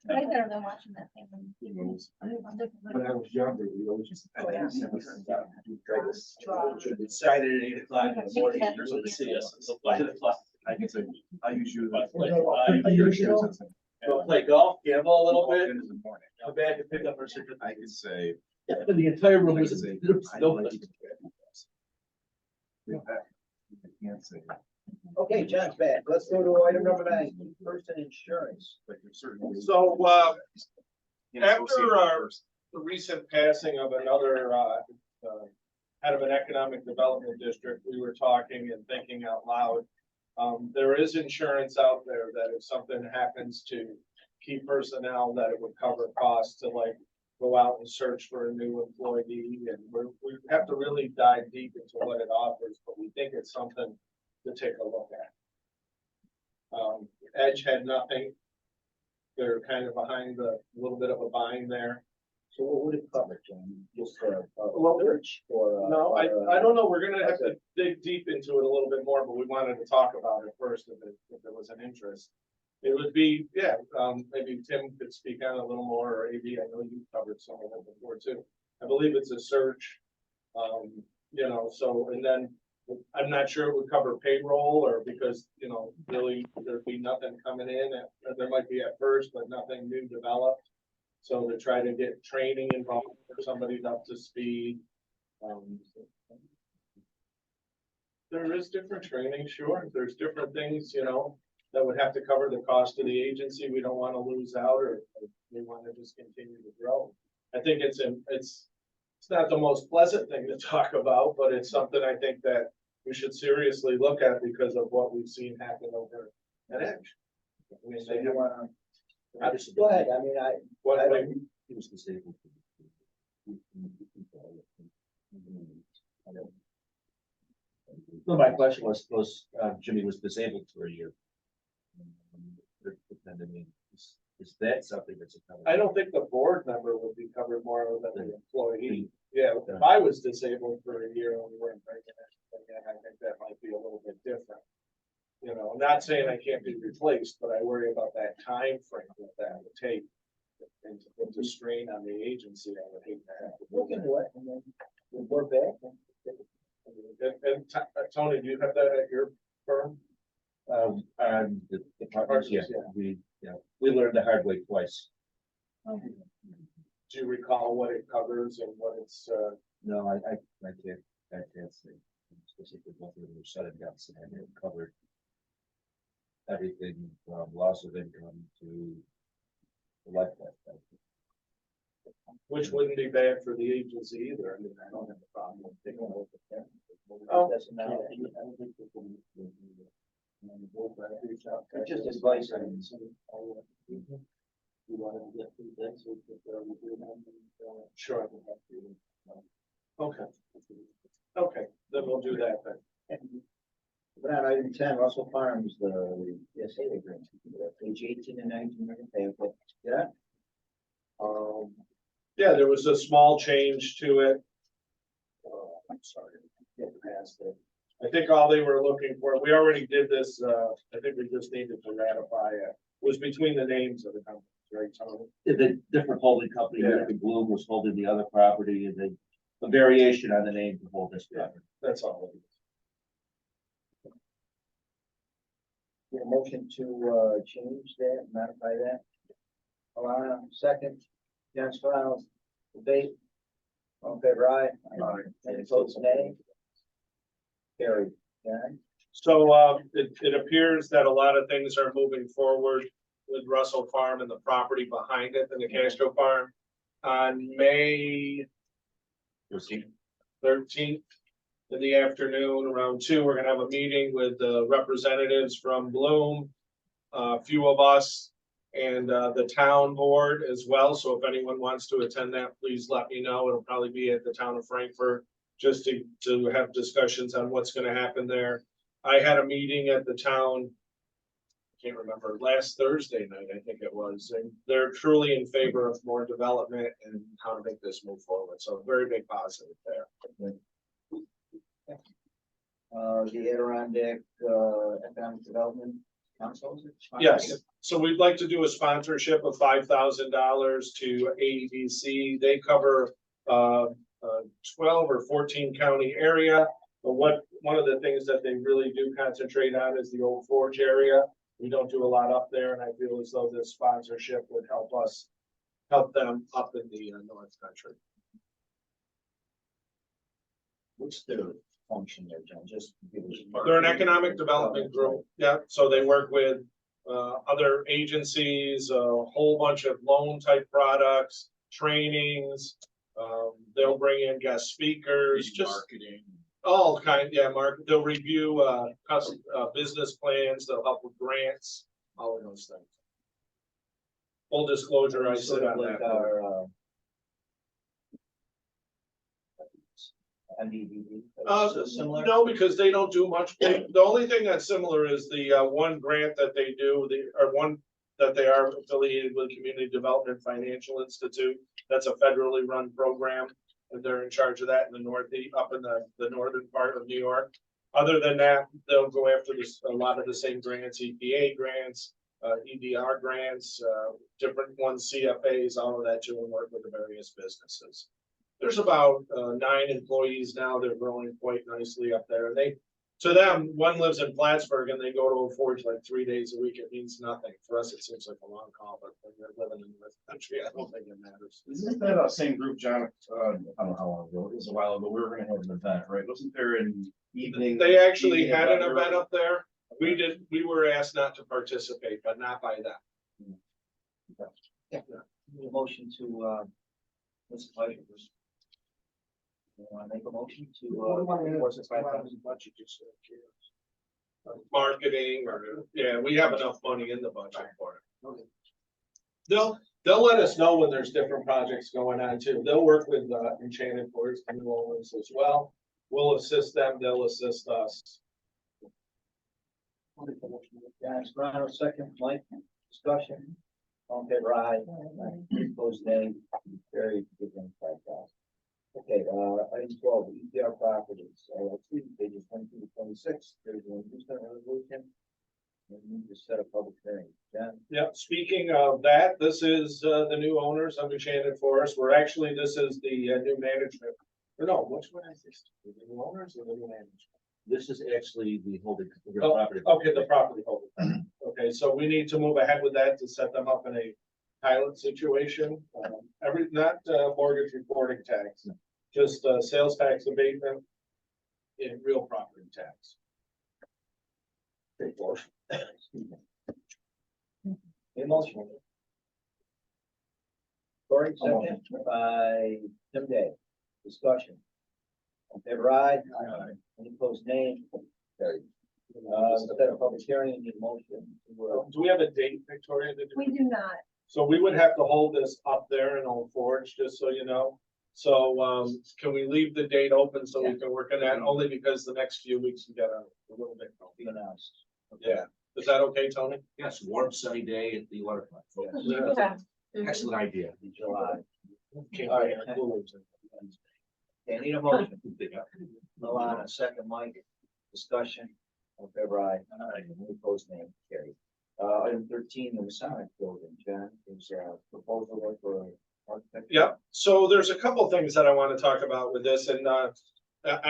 Way better than watching that thing. When I was younger, we always used to. Decided at 8 o'clock in the morning, you're going to see us, it's 11 o'clock. I can say, I use you. Go play golf, gamble a little bit, In the morning. come back and pick up our certificate. I could say. The entire room I was, could say, there was I no. like it. I can't say. Okay, John's back. Let's go to item number 9, person insurance. But you're certainly. So, You know, after the recent passing of another, head of an economic development district, we were talking and thinking out loud. There is insurance out there that if something happens to key personnel, that it would cover costs to like go out and search for a new employee, and we have to really dive deep into what it offers, but we think it's something to take a look at. Edge had nothing. They're kind of behind a little bit of a bind there. So what would it cover, John? Just for Well, search or? No, I don't know. We're gonna have to dig deep into it a little bit more, but we wanted to talk about it first if there was an interest. It would be, yeah, maybe Tim could speak on it a little more, or AD, I know you covered some of it before too. I believe it's a search, so, and then I'm not sure it would cover payroll or because, really there'd be nothing coming in. There might be at first, but nothing new developed. So to try to get training involved for somebody up to speed. There is different training, sure. There's different things, that would have to cover the cost of the agency. We don't want to lose out or we want to just continue to grow. I think it's not the most pleasant thing to talk about, but it's something I think that we should seriously look at because of what we've seen happen over at Edge. I mean, So they you have, wanna, Obviously, go ahead. I mean, what, I like, don't- he was disabled. So my question was, suppose Jimmy was disabled for a year. Is that something that's a? I don't think the board member would be covered more than the employee. Yeah, if I was disabled for a year and we weren't breaking it, again, I think that might be a little bit different. I'm not saying I can't be replaced, but I worry about that time frame that would take. And to put the strain on the agency, I would hate to have to. look into it and then we're back. Tony, do you have that at your firm? The partners, yeah, we learned the hard way twice. Do you recall what it covers and what it's, No, I can't say. Specifically, what we were shutting down, so it covered everything from loss of income to life. which wouldn't be bad for the agency either. I mean, I don't have a problem with taking over that. Oh. It's just advice. I mean. Sure. Okay. Okay, then we'll do that then. But on item 10, Russell Farms, the SA agreement, page 18 and 19, yeah. Yeah, there was a small change to it. I'm sorry. Get past it. I think all they were looking for, we already did this, I think we just needed to ratify it, was between the names of the companies, right, Tony? The different holding company, American Bloom was holding the other property, and then a variation on the name to hold this property. That's all. Get a motion to change that, modify that. Alana, second. John Stiles, debate. All in favor, aye. Any opposed, nay? Carried. John? So, it appears that a lot of things are moving forward with Russell Farm and the property behind it and the Castro Farm. On May 13th in the afternoon, around 2, we're gonna have a meeting with the representatives from Bloom, a few of us, and the town board as well. So if anyone wants to attend that, please let me know. It'll probably be at the town of Frankfurt, just to have discussions on what's gonna happen there. I had a meeting at the town, I can't remember, last Thursday night, I think it was, and they're truly in favor of more development and how to make this move forward. So very big positive there. The Adirondack Economic Development Council. is it? Yes, so we'd like to do a sponsorship of $5,000 to AEDC. They cover 12 or 14 county area. But what one of the things that they really do concentrate on is the Old Forge area. We don't do a lot up there, and I feel as though this sponsorship would help them up in the North Country. What's their function there, John? Just. give us- They're an economic development group, yeah, so they work with other agencies, a whole bunch of loan type products, trainings. They'll bring in guest speakers, just Marketing. all kind, yeah, Mark, they'll review business plans, they'll help with grants, all of those things. Full disclosure, I sit on Like that. board. our, MDD. Similar. No, because they don't do much. The only thing that's similar is the one grant that they do, one that they are affiliated with Community Development Financial Institute. That's a federally run program, and they're in charge of that in the northeast, up in the northern part of New York. Other than that, they'll go after a lot of the same grants, EPA grants, EDR grants, different ones, CFAs, all of that too, and work with the various businesses. There's about 9 employees now. They're growing quite nicely up there. And to them, one lives in Plattsburgh and they go to Old Forge like 3 days a week. It means nothing. For us, it seems like a long call, but when you're living in the country, I don't think it matters. Isn't that same group, John, I don't know how long ago, it was a while ago, we were gonna have an event, right? Wasn't there an evening? They actually evening had an or- event up there. We were asked not to participate, but not by them. Need a motion to, what's the pleasure? You wanna make a motion to, what's the 5,000 budget? Just, Marketing or, yeah, we have enough money in the budget for it. They'll let us know when there's different projects going on too. They'll work with Enchanted Forest and New Orleans as well. We'll assist them, they'll assist us. John Scrino, second, Mike, discussion. All in favor, aye. Opposed, nay. Carried, give them 5,000. Okay, item 12, EPR properties, LLC, pages 22 to 26, there's an inducement resolution. And we need to set a public hearing. John? Yep, speaking of that, this is the new owners of Enchanted Forest. This is the new management. Or no, which one is this? The new owners or the new management? This is actually the holding. Oh, property. okay, the property holder. Okay, so we need to move ahead with that to set them up in a pilot situation. Not mortgage reporting tax, just sales tax abatement and real property tax. Great motion. A motion. Cory, second by Tim Day. Discussion. On favor, aye. Any opposed, nay. Carried. Set a public hearing and need a motion. Do we have a date, Victoria? We do not. So we would have to hold this up there in Old Forge, just so you know. So, can we leave the date open so we can work on that, only because the next few weeks we got a little bit. Be announced. Yeah, is that okay, Tony? Yes, warm sunny day at the waterfront. Yeah. Excellent idea. In July. Can't All wait. right. Okay, I need a motion. Milana, second, Mike. Discussion. On favor, aye. Any opposed, nay. Carried. Item 13, the Masonic Building, John, is a proposal for architect. Yep, so there's a couple things that I want to talk about with this, and I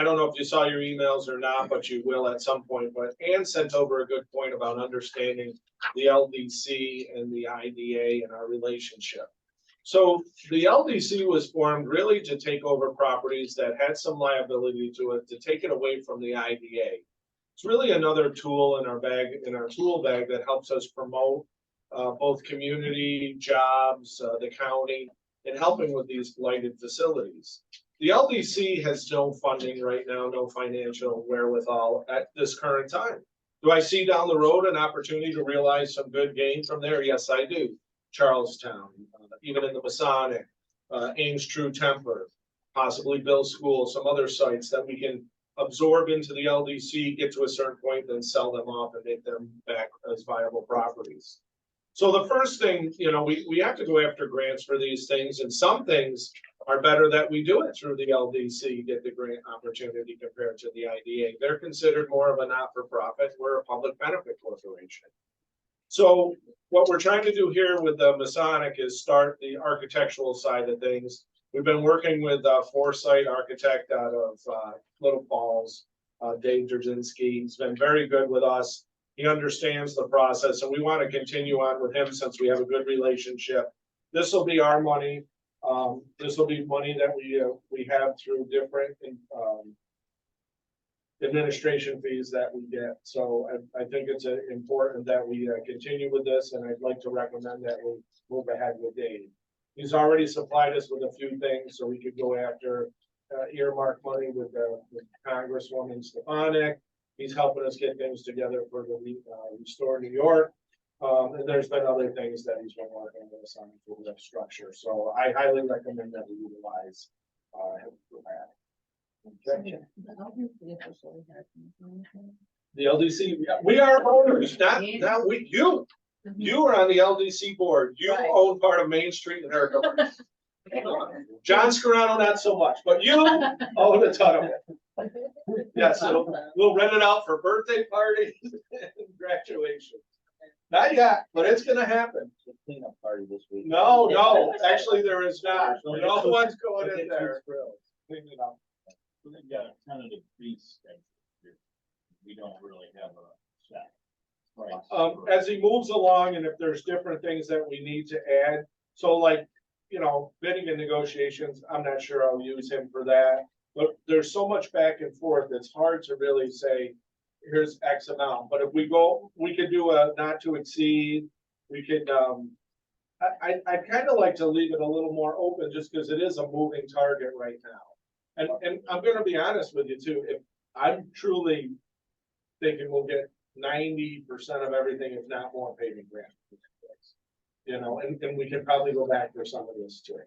don't know if you saw your emails or not, but you will at some point, but Ann sent over a good point about understanding the LDC and the IDA and our relationship. So the LDC was formed really to take over properties that had some liability to it, to take it away from the IDA. It's really another tool in our bag, in our tool bag, that helps us promote both community jobs, the county, and helping with these blighted facilities. The LDC has no funding right now, no financial wherewithal at this current time. Do I see down the road an opportunity to realize some good gain from there? Yes, I do. Charlestown, even in the Masonic, Ames True Temper, possibly Bill School, some other sites that we can absorb into the LDC, get to a certain point, then sell them off and make them back as viable properties. So the first thing, we have to go after grants for these things, and some things are better that we do it through the LDC, get the grant opportunity compared to the IDA. They're considered more of a not-for-profit. We're a public benefit corporation. So what we're trying to do here with the Masonic is start the architectural side of things. We've been working with Foresight Architect out of Little Falls. Dave Drzezinski. He's been very good with us. He understands the process, and we want to continue on with him since we have a good relationship. This will be our money. This will be money that we have through different, administration fees that we get. So I think it's important that we continue with this, and I'd like to recommend that we move ahead with Dave. He's already supplied us with a few things, so we could go after earmark money with Congresswoman Stefanik. He's helping us get things together for the Restore New York. And there's been other things that he's been working with us on for the structure. So I highly recommend that we utilize him for that. Objection. The LDC, we are owners, not you are on the LDC board. You Right. own part of Main Street in Herkimer. John Scarano, not so much, but you own a ton of it. Yes, we'll rent it out for birthday parties and graduations. Not yet, but it's gonna happen. The cleanup party this week. No, actually, there is not. No one's going in there. Clean it up. We've got a tentative fee schedule. We don't really have a set. As he moves along, and if there's different things that we need to add, so like, bidding and negotiations, I'm not sure I'll use him for that. But there's so much back and forth, it's hard to really say, here's X amount, but if we could do a not to exceed, we could, I'd kind of like to leave it a little more open, just because it is a moving target right now. And I'm gonna be honest with you too, if I'm truly thinking we'll get 90% of everything, if not more, paving grant. And we can probably go back for some of this too.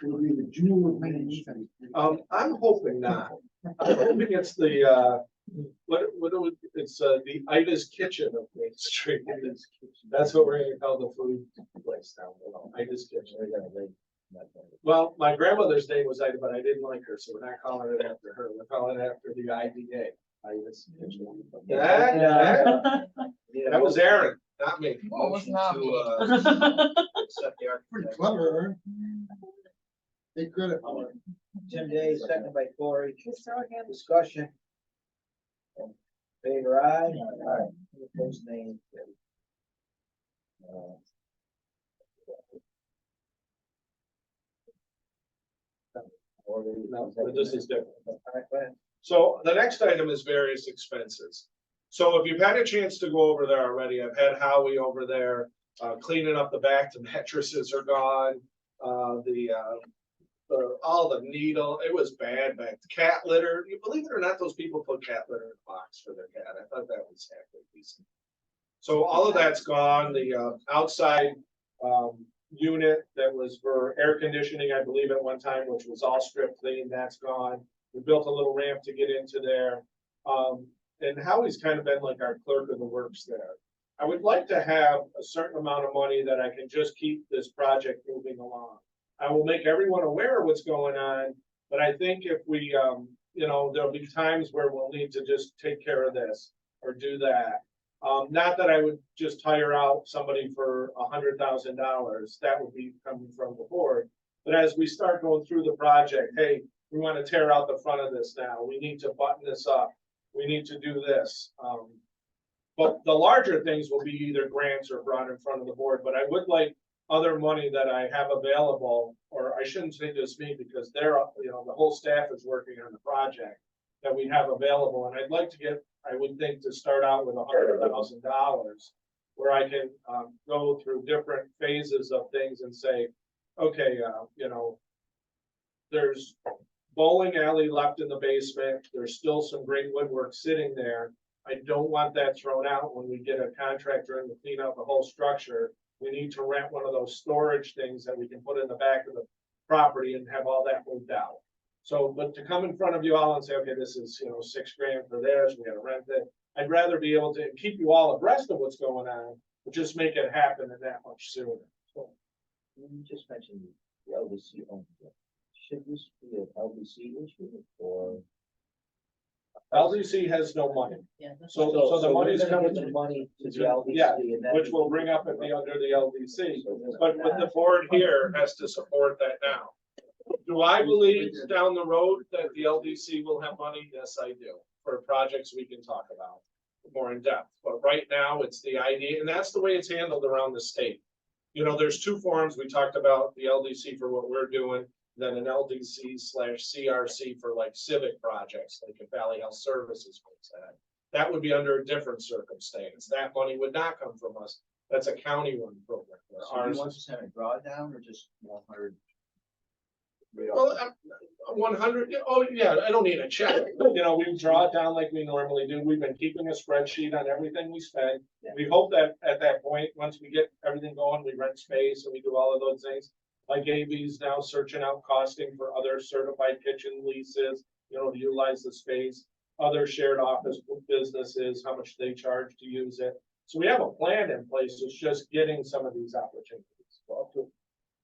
It'll be the jewel of Main Street. I'm hoping not. I'm hoping it's the, it's the Ida's Kitchen of Main Street. That's what we're gonna call the food place down below, Ida's Kitchen. Well, my grandmother's name was Ida, but I didn't like her, so we're not calling it after her. We're calling it after the IDA. Ida's Kitchen. That was Aaron, not me. No, it was not me. Accept the Pretty architect. clever, huh? Take credit for it. Tim Day, second by Corey. Discussion. Favor aye. Aye. Opposed, nay. No, but this is different. All right, go ahead. So the next item is various expenses. So if you've had a chance to go over there already, I've had Howie over there, cleaning up the back, the mattresses are gone. All the needle, it was bad back, the cat litter, you believe it or not, those people put cat litter in a box for their cat. I thought that was halfway decent. So all of that's gone, the outside unit that was for air conditioning, I believe at one time, which was all strip clean, that's gone. We built a little ramp to get into there. And Howie's kind of been like our clerk of the works there. I would like to have a certain amount of money that I can just keep this project moving along. I will make everyone aware of what's going on, but I think if we, there'll be times where we'll need to just take care of this or do that. Not that I would just hire out somebody for $100,000, that would be coming from the board. But as we start going through the project, hey, we want to tear out the front of this now. We need to button this up. We need to do this. But the larger things will be either grants or brought in front of the board, but I would like other money that I have available, or I shouldn't say just me, because they're, the whole staff is working on the project that we have available. And I'd like to get, I would think, to start out with $100,000 where I can go through different phases of things and say, okay, there's bowling alley left in the basement. There's still some great woodwork sitting there. I don't want that thrown out when we get a contractor in to clean out the whole structure. We need to rent one of those storage things that we can put in the back of the property and have all that moved out. So, but to come in front of you all and say, okay, this is, $6 grand for theirs, we gotta rent it. I'd rather be able to keep you all abreast of what's going on, but just make it happen and that much sooner. So, You just mentioned the LDC owns it. Should this be an LDC issue or? LDC has no money, so the money's coming to to, money to the LDC. yeah, and then- which will bring up under the LDC. But the board here has to support that now. Do I believe down the road that the LDC will have money? Yes, I do, for projects we can talk about more in depth. But right now, it's the idea, and that's the way it's handled around the state. You know, there's two forms. We talked about the LDC for what we're doing, then an LDC/CRC for like civic projects, like if Valley Health Services puts that. That would be under a different circumstance. That money would not come from us. That's a county-run program. So Ours you want us to have a drawdown or just 100? Well, 100, oh, yeah, I don't need a check. You know, we draw it down like we normally do. We've been keeping a spreadsheet on everything we spend. Yeah. We hope that at that point, once we get everything going, we rent space and we do all of those things. Like AB's now searching out costing for other certified kitchen leases, you know, to utilize the space. Other shared office businesses, how much they charge to use it. So we have a plan in place. It's just getting some of these opportunities.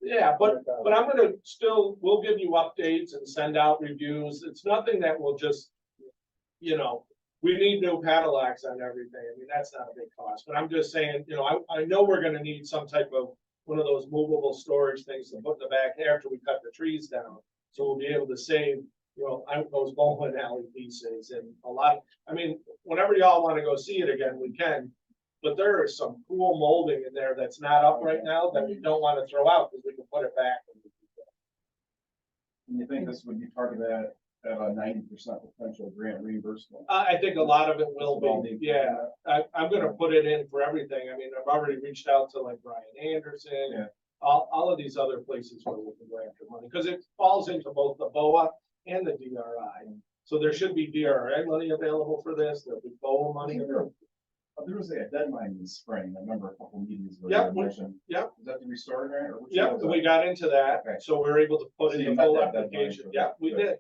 Yeah, but I'm gonna still, we'll give you updates and send out reviews. It's nothing that will just, you know, we need new Cadillacs on everything. I mean, that's not a big cost, but I'm just saying, you know, I know we're gonna need some type of one of those movable storage things to put in the back after we cut the trees down. So we'll be able to save, you know, out those bowling alley pieces and a lot. I mean, whenever y'all wanna go see it again, we can. But there is some cool molding in there that's not up right now that we don't want to throw out because we can put it back. And you think this would be part of that, at a 90% potential grant reimbursement? I think a lot of it will be, yeah. I'm gonna put it in for everything. I mean, I've already reached out to like Brian Anderson. Yeah. All of these other places where we can go after money, because it falls into both the BOA and the DRI. So there should be DRI money available for this, there'll be BOA money. There was a deadline in the spring. I remember a couple meetings. where Yep, you mentioned. yep. Is that the restore grant or? which Yeah, one was we that? got into that, Okay. so we're able to put So in you the met full that deadline application. for Yeah, that. we Good. did.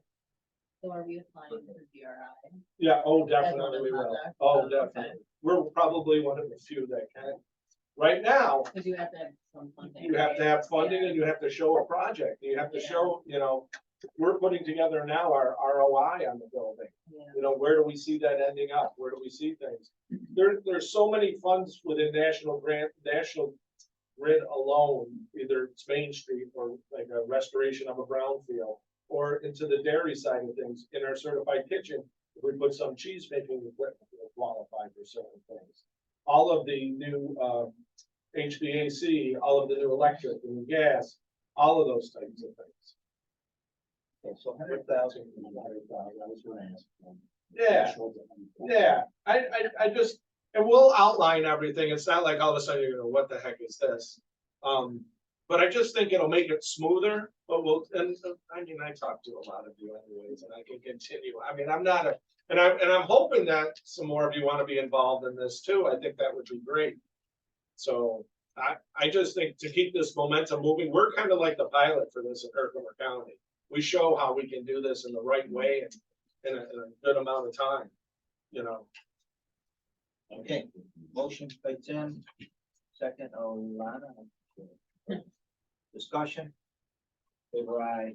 So are we applying for the DRI? Yeah, oh, As one definitely of we the will. projects? Oh, Okay. definitely. We're probably one of the few that can. Right now, Cause you have to have some funding. you have to right? have funding Yeah. and you have to show a project. You have to Yeah. show, you know, we're putting together now our ROI on the building. Yeah. You know, where do we see that ending up? Where do we see things? There's so many funds within National Grid alone, either it's Main Street or like a restoration of a brownfield. Or into the dairy side of things, in our certified kitchen, if we put some cheese making equipment, we'll qualify for certain things. All of the new HVAC, all of the new electric and gas, all of those types of things. Okay, so 100,000. 100,000, I was gonna ask. Yeah. Yeah, I just, and we'll outline everything. It's not like all of a sudden you're gonna, what the heck is this? But I just think it'll make it smoother, but I mean, I talk to a lot of you anyways, and I can continue. I mean, I'm hoping that some more of you want to be involved in this too. I think that would be great. So I just think to keep this momentum moving, we're kind of like the pilot for this in Herkimer County. We show how we can do this in the right way and in a good amount of time, you know. Okay, motion by Tim, second, Alana. Discussion. Favor aye.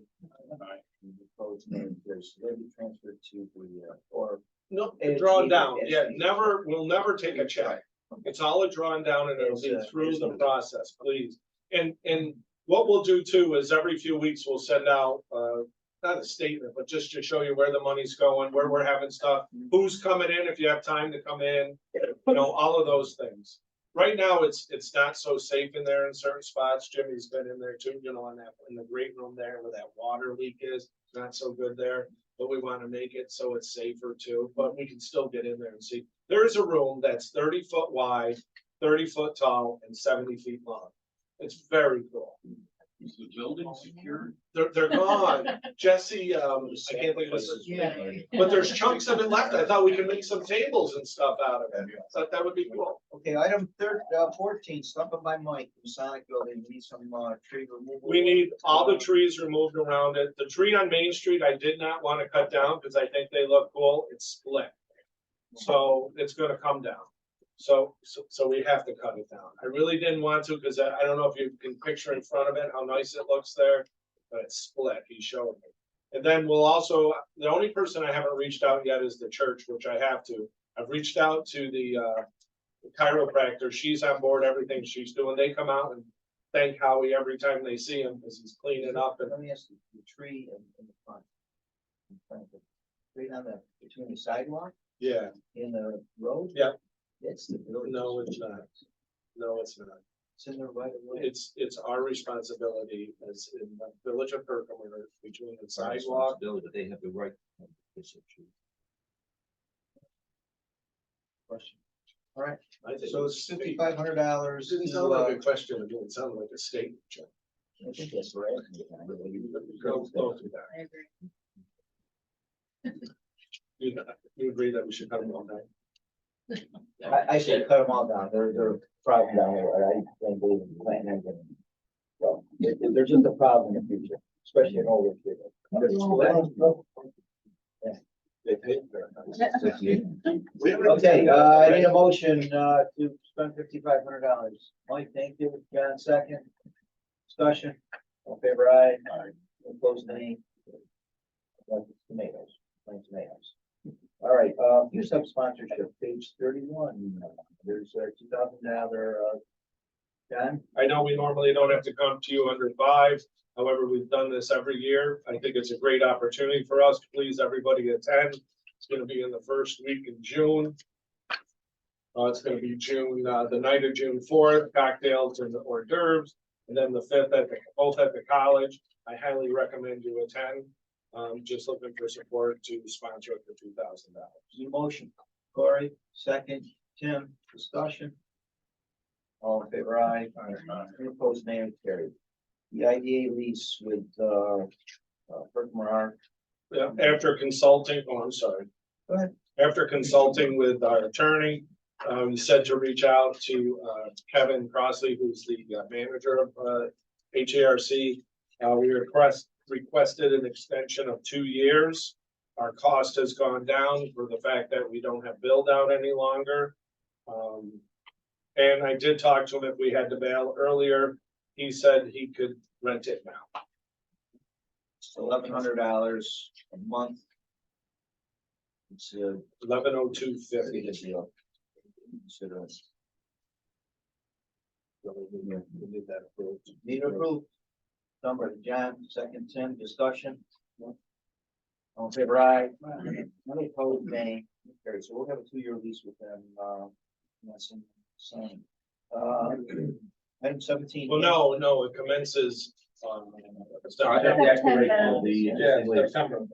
Opposed, no. There's levy transfer to the, or. No, It's drawn either down, yeah, SE. we'll never take a check. It's all a drawn down and it'll be through the process, please. And what we'll do too is every few weeks we'll send out, not a statement, but just to show you where the money's going, where we're having stuff, who's coming in, if you have time to come in, you know, all of those things. Right now, it's not so safe in there in certain spots. Jimmy's been in there too, you know, in the great room there where that water leak is, not so good there. But we want to make it so it's safer too, but we can still get in there and see. There is a room that's 30 foot wide, 30 foot tall, and 70 feet long. It's very cool. Is the building secured? They're gone. Jesse, I can't think of this. But there's chunks of it left. I thought we could make some tables and stuff out of it. I thought that would be cool. Okay, item 14, something by Mike, from Sonic Building, we need some tree removal. We need all the trees removed around it. The tree on Main Street, I did not want to cut down because I think they look cool. It's split. So it's gonna come down. So we have to cut it down. I really didn't want to because I don't know if you can picture in front of it how nice it looks there, but it's split. He showed me. And then we'll also, the only person I haven't reached out yet is the church, which I have to. I've reached out to the chiropractor. She's on board everything she's doing. They come out and thank Howie every time they see him, because he's cleaning up and, Let me ask you, the tree in the front. In front of the tree on the, between the sidewalk yeah, and the road? Yeah. It's the village. No, it's not. No, it's not. It's in there right away. It's our responsibility as in the village of Herkimer between the Our sidewalk. responsibility, but they have the right. to this issue. Question. All right, I think so it's $5,500. It didn't sound like a question, it didn't sound like a statement. Chuck. I think that's right. Go through that. I agree. You agree that we should have them all night? I should cut them all down. They're a problem down there. I don't believe in planting anything. So they're just a problem in the future, especially in older people. They paid for it. Okay, I need a motion, to spend $5,500. Mike, thank you. John, second. Discussion. All in favor, aye. Opposed, nay. Tomatoes, plain tomatoes. All right, use of sponsorship, page 31. There's a $2,000, John? I know we normally don't have to come to you under 5. However, we've done this every year. I think it's a great opportunity for us. Please, everybody attend. It's gonna be in the first week in June. It's gonna be June, the night of June 4th, cocktails and hors d'oeuvres, and then the 5th both at the college. I highly recommend you attend. Just looking for support to sponsor it for $2,000. Your motion, Corey, second, Tim, discussion. All in favor, aye. Any opposed, nay, carried. The IDA lease with, Herkimer Arc. Yeah, after consulting, oh, I'm sorry. Go ahead. After consulting with our attorney, we said to reach out to Kevin Crossley, who's the manager of HARC. We requested an extension of 2 years. Our cost has gone down for the fact that we don't have build out any longer. And I did talk to him if we had to bail earlier. He said he could rent it now. $1,100 a month. It's a 1102.50. good deal. Consider it. Need that approved. Need approved. Number John, second Tim, discussion. All in favor, aye. Any opposed, nay. Okay, so we'll have a 2-year lease with them, that's insane. Item 17. Well, no, it commences. Sorry, I have the expiration of the. Yeah, September.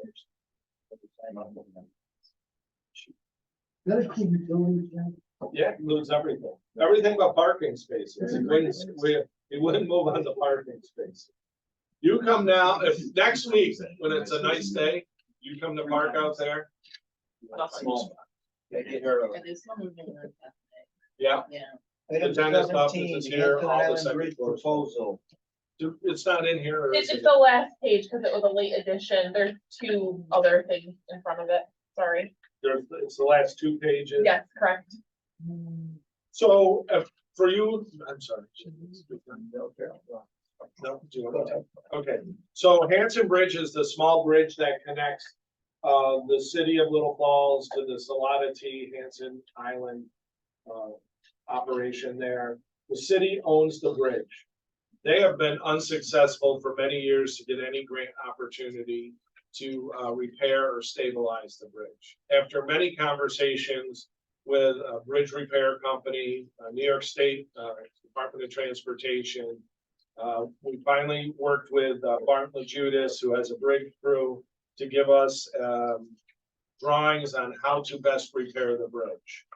That include utilities, John? Yeah, it includes everything. Everything but parking spaces. It wouldn't move on the parking space. You come down, if next week, when it's a nice day, you come to park out there. Get her. Yeah, Item The dentist office 17, is the here, Hampton all the Island second Bridge floor. proposal. it's not in here. Or is It's it? the last page because it was a late addition. There's 2 other things in front of it. Sorry. It's the last 2 pages. Yes, correct. So for you, I'm sorry. No, do you want to? Okay, so Hanson Bridge is the small bridge that connects the city of Little Falls to the Salada T Hanson Island operation there. The city owns the bridge. They have been unsuccessful for many years to get any grant opportunity to repair or stabilize the bridge. After many conversations with a bridge repair company, New York State Department of Transportation, we finally worked with Bartlett Judas, who has a bridge crew, to give us drawings on how to best repair the bridge.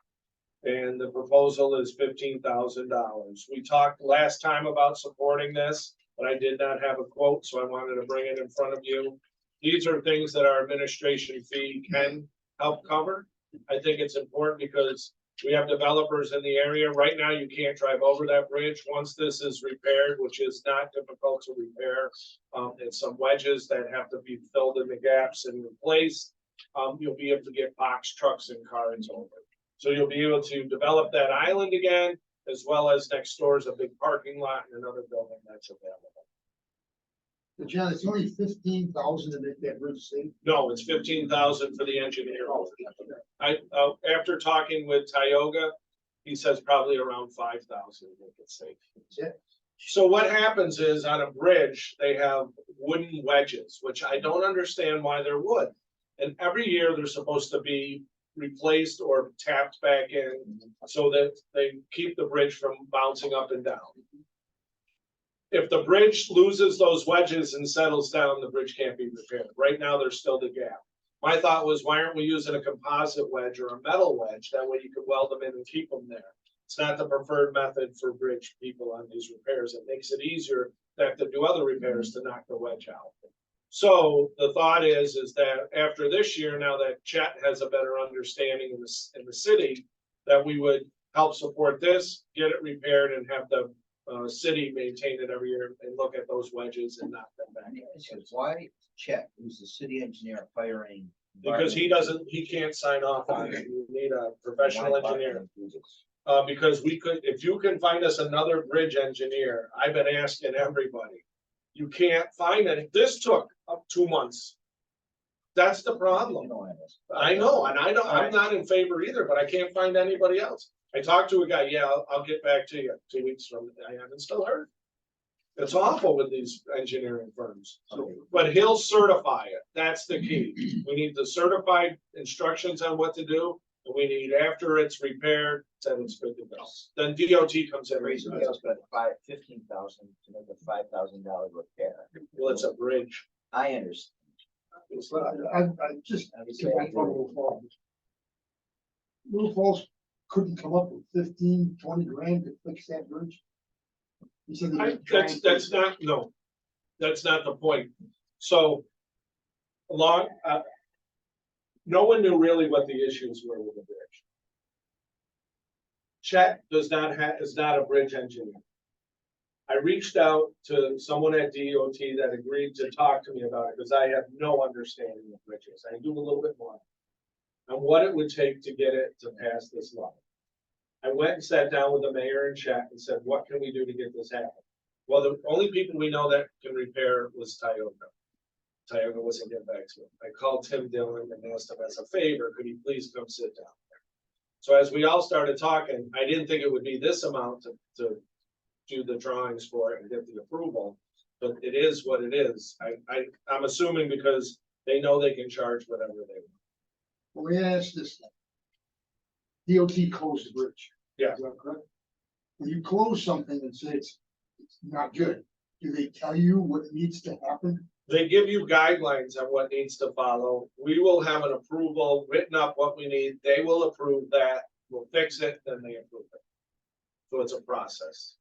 And the proposal is $15,000. We talked last time about supporting this, but I did not have a quote, so I wanted to bring it in front of you. These are things that our administration fee can help cover. I think it's important because we have developers in the area. Right now, you can't drive over that bridge. Once this is repaired, which is not difficult to repair, and some wedges that have to be filled in the gaps and replaced, you'll be able to get box trucks and cars over. So you'll be able to develop that island again, as well as next door is a big parking lot and another building that's available. But John, it's only 15,000 to make that bridge safe. No, it's 15,000 for the engineer. After talking with Tioga, he says probably around 5,000 to make it safe. That's it. So what happens is on a bridge, they have wooden wedges, which I don't understand why they're wood. And every year they're supposed to be replaced or tapped back in so that they keep the bridge from bouncing up and down. If the bridge loses those wedges and settles down, the bridge can't be repaired. Right now, there's still the gap. My thought was, why aren't we using a composite wedge or a metal wedge? That way you could weld them in and keep them there. It's not the preferred method for bridge people on these repairs. It makes it easier to have to do other repairs to knock the wedge out. So the thought is that after this year, now that Chet has a better understanding in the city, that we would help support this, get it repaired, and have the city maintain it every year and look at those wedges and knock them back. Why Chet, who's the city engineer, hiring? Because he can't sign off on it. You need a professional engineer. Because we could, if you can find us another bridge engineer, I've been asking everybody. You can't find it. This took up 2 months. That's the problem. I know, and I'm not in favor either, but I can't find anybody else. I talked to a guy, yeah, I'll get back to you 2 weeks from, I haven't still heard. It's awful with these engineering firms, but he'll certify it. That's the key. We need the certified instructions on what to do. And we need, after it's repaired, that it's good to go. Then DOT comes in. Raise it up to $15,000 to make a $5,000 repair. Well, it's a bridge. I understand. But I just. Little Falls couldn't come up with 15, 20 grand to fix that bridge. You said That's not, no, that's not the point. So no one knew really what the issues were with the bridge. Chet is not a bridge engineer. I reached out to someone at DOT that agreed to talk to me about it because I have no understanding of bridges. I do a little bit more. And what it would take to get it to pass this law. I went and sat down with the mayor and Chet and said, what can we do to get this happen? Well, the only people we know that can repair was Tioga. Tioga wasn't getting back to him. I called Tim Dillon and asked him as a favor, could he please come sit down there? So as we all started talking, I didn't think it would be this amount to do the drawings for it and get the approval, but it is what it is. I'm assuming because they know they can charge whatever they want. Well, let me ask this. DOT closed the bridge. Yeah. Is that correct? When you close something and say it's not good, do they tell you what needs to happen? They give you guidelines on what needs to follow. We will have an approval written up what we need. They will approve that. We'll fix it, then they approve it. So it's a process.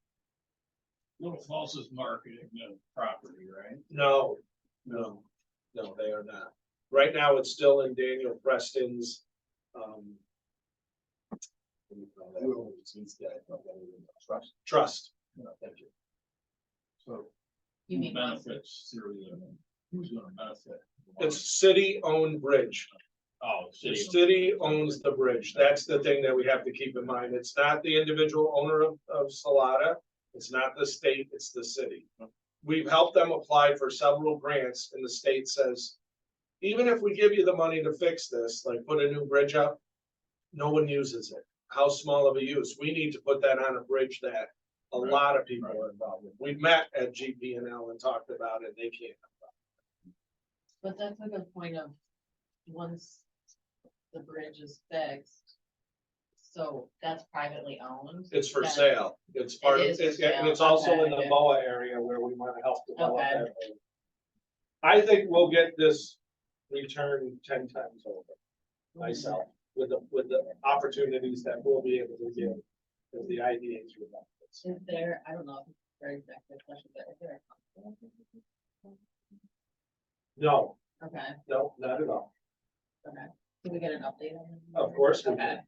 Little Falls is marketing the property, right? No, they are not. Right now, it's still in Daniel Preston's, trust. No, thank you. So You who mean- benefits through who's gonna benefit? It's city-owned bridge. Oh, The city. city owns the bridge. That's the thing that we have to keep in mind. It's not the individual owner of Salada. It's not the state, it's the city. We've helped them apply for several grants and the state says, even if we give you the money to fix this, like put a new bridge up, no one uses it. How small of a use? We need to put that on a bridge that a lot of people are involved with. We've met at GP&L and talked about it. They can't. But that's a good point of, once the bridge is fixed, so that's privately owned. It's for then- sale. It's part of, It is for and it's sale. also in the Okay. BOA area where we want to help develop Okay. that. area. I think we'll get this returned 10 times over myself with the opportunities that we'll be able to give with the IDAs. with that. Is there, I don't know if it's a very exact question, but is there a conflict? No, Okay, no, not at all. okay. Can we get an update on that? Of course we Okay. can.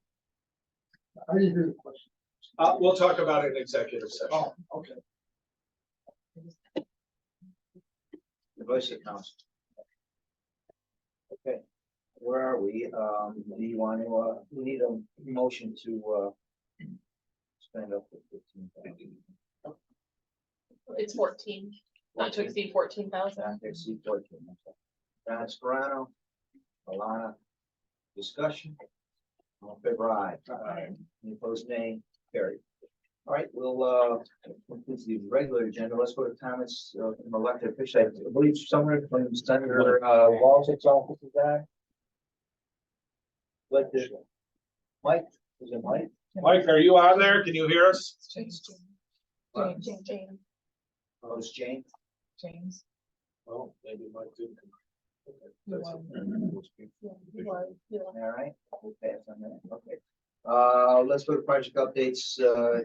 How do you hear the question? We'll talk about it in executive session. Oh, okay. The voice of council. Okay, where are we? Do you want to, we need a motion to, spend up to 15,000. It's 14, not to exceed 14,000. Not to exceed 14. Don Sperano, Alana, discussion. All in favor, aye. Any opposed, nay? Carried. All right, we'll, conclude the regular agenda. Let's go to comments from elected officials. I believe somewhere from Senator, Walz's office is that? Let the, Mike, is it Mike? Mike, are you on there? Can you hear us? James. What? James. Oh, it's Jane. James. Well, maybe Mike didn't. You Okay. All right, we'll pass on that. Okay. Let's go to project updates,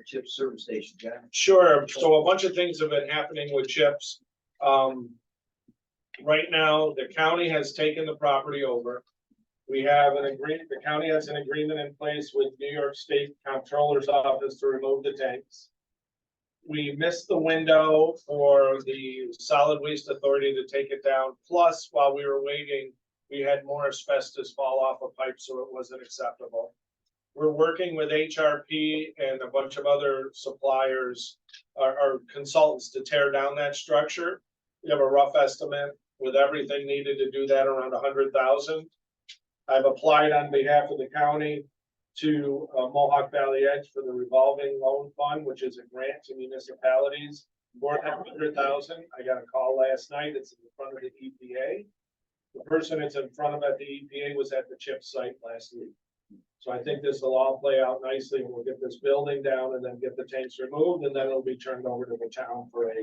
chip service station, John. Sure, so a bunch of things have been happening with chips. Right now, the county has taken the property over. We have an agreement, the county has an agreement in place with New York State Comptroller's Office to remove the tanks. We missed the window for the Solid Waste Authority to take it down. Plus, while we were waiting, we had more asbestos fall off a pipe, so it wasn't acceptable. We're working with HRP and a bunch of other suppliers, or consultants to tear down that structure. We have a rough estimate with everything needed to do that around 100,000. I've applied on behalf of the county to Mohawk Valley Edge for the revolving loan fund, which is a grant to municipalities for that 100,000. I got a call last night. It's in front of the EPA. The person it's in front of at the EPA was at the chip site last week. So I think this will all play out nicely, and we'll get this building down and then get the tanks removed, and then it'll be turned over to the town for a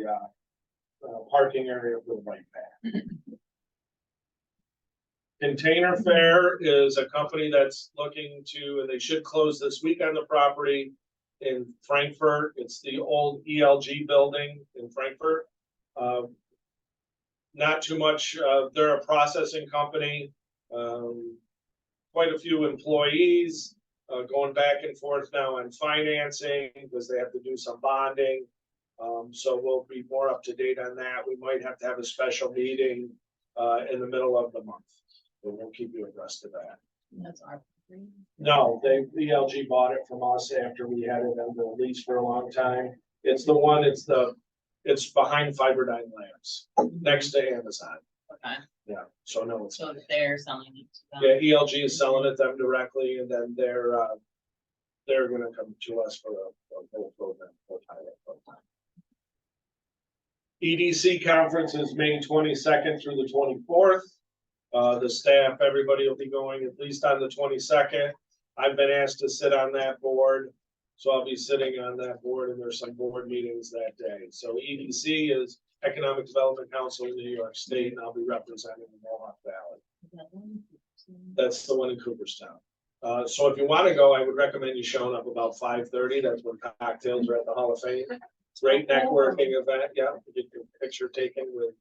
parking area for the bike path. Container Fair is a company that's looking to, and they should close this week on the property in Frankfurt. It's the old ELG building in Frankfurt. Not too much, they're a processing company. Quite a few employees, going back and forth now on financing because they have to do some bonding. So we'll be more up to date on that. We might have to have a special meeting in the middle of the month. But we'll keep you abreast of that. That's our. No, ELG bought it from us after we had it under lease for a long time. It's the one, it's behind Fiberdyne Labs, next to Amazon. Okay, Yeah, so no, it's. so they're selling it to them. Yeah, ELG is selling it to them directly, and then they're gonna come to us for a whole program. EDC conference is May 22nd through the 24th. The staff, everybody will be going at least on the 22nd. I've been asked to sit on that board, so I'll be sitting on that board, and there's some board meetings that day. So EDC is Economic Development Council in New York State, and I'll be representing the Mohawk Valley. That's the one in Cooperstown. So if you want to go, I would recommend you showing up about 5:30. That's when cocktails are at the Hall of Fame. Great networking event. Yeah, you get your picture taken with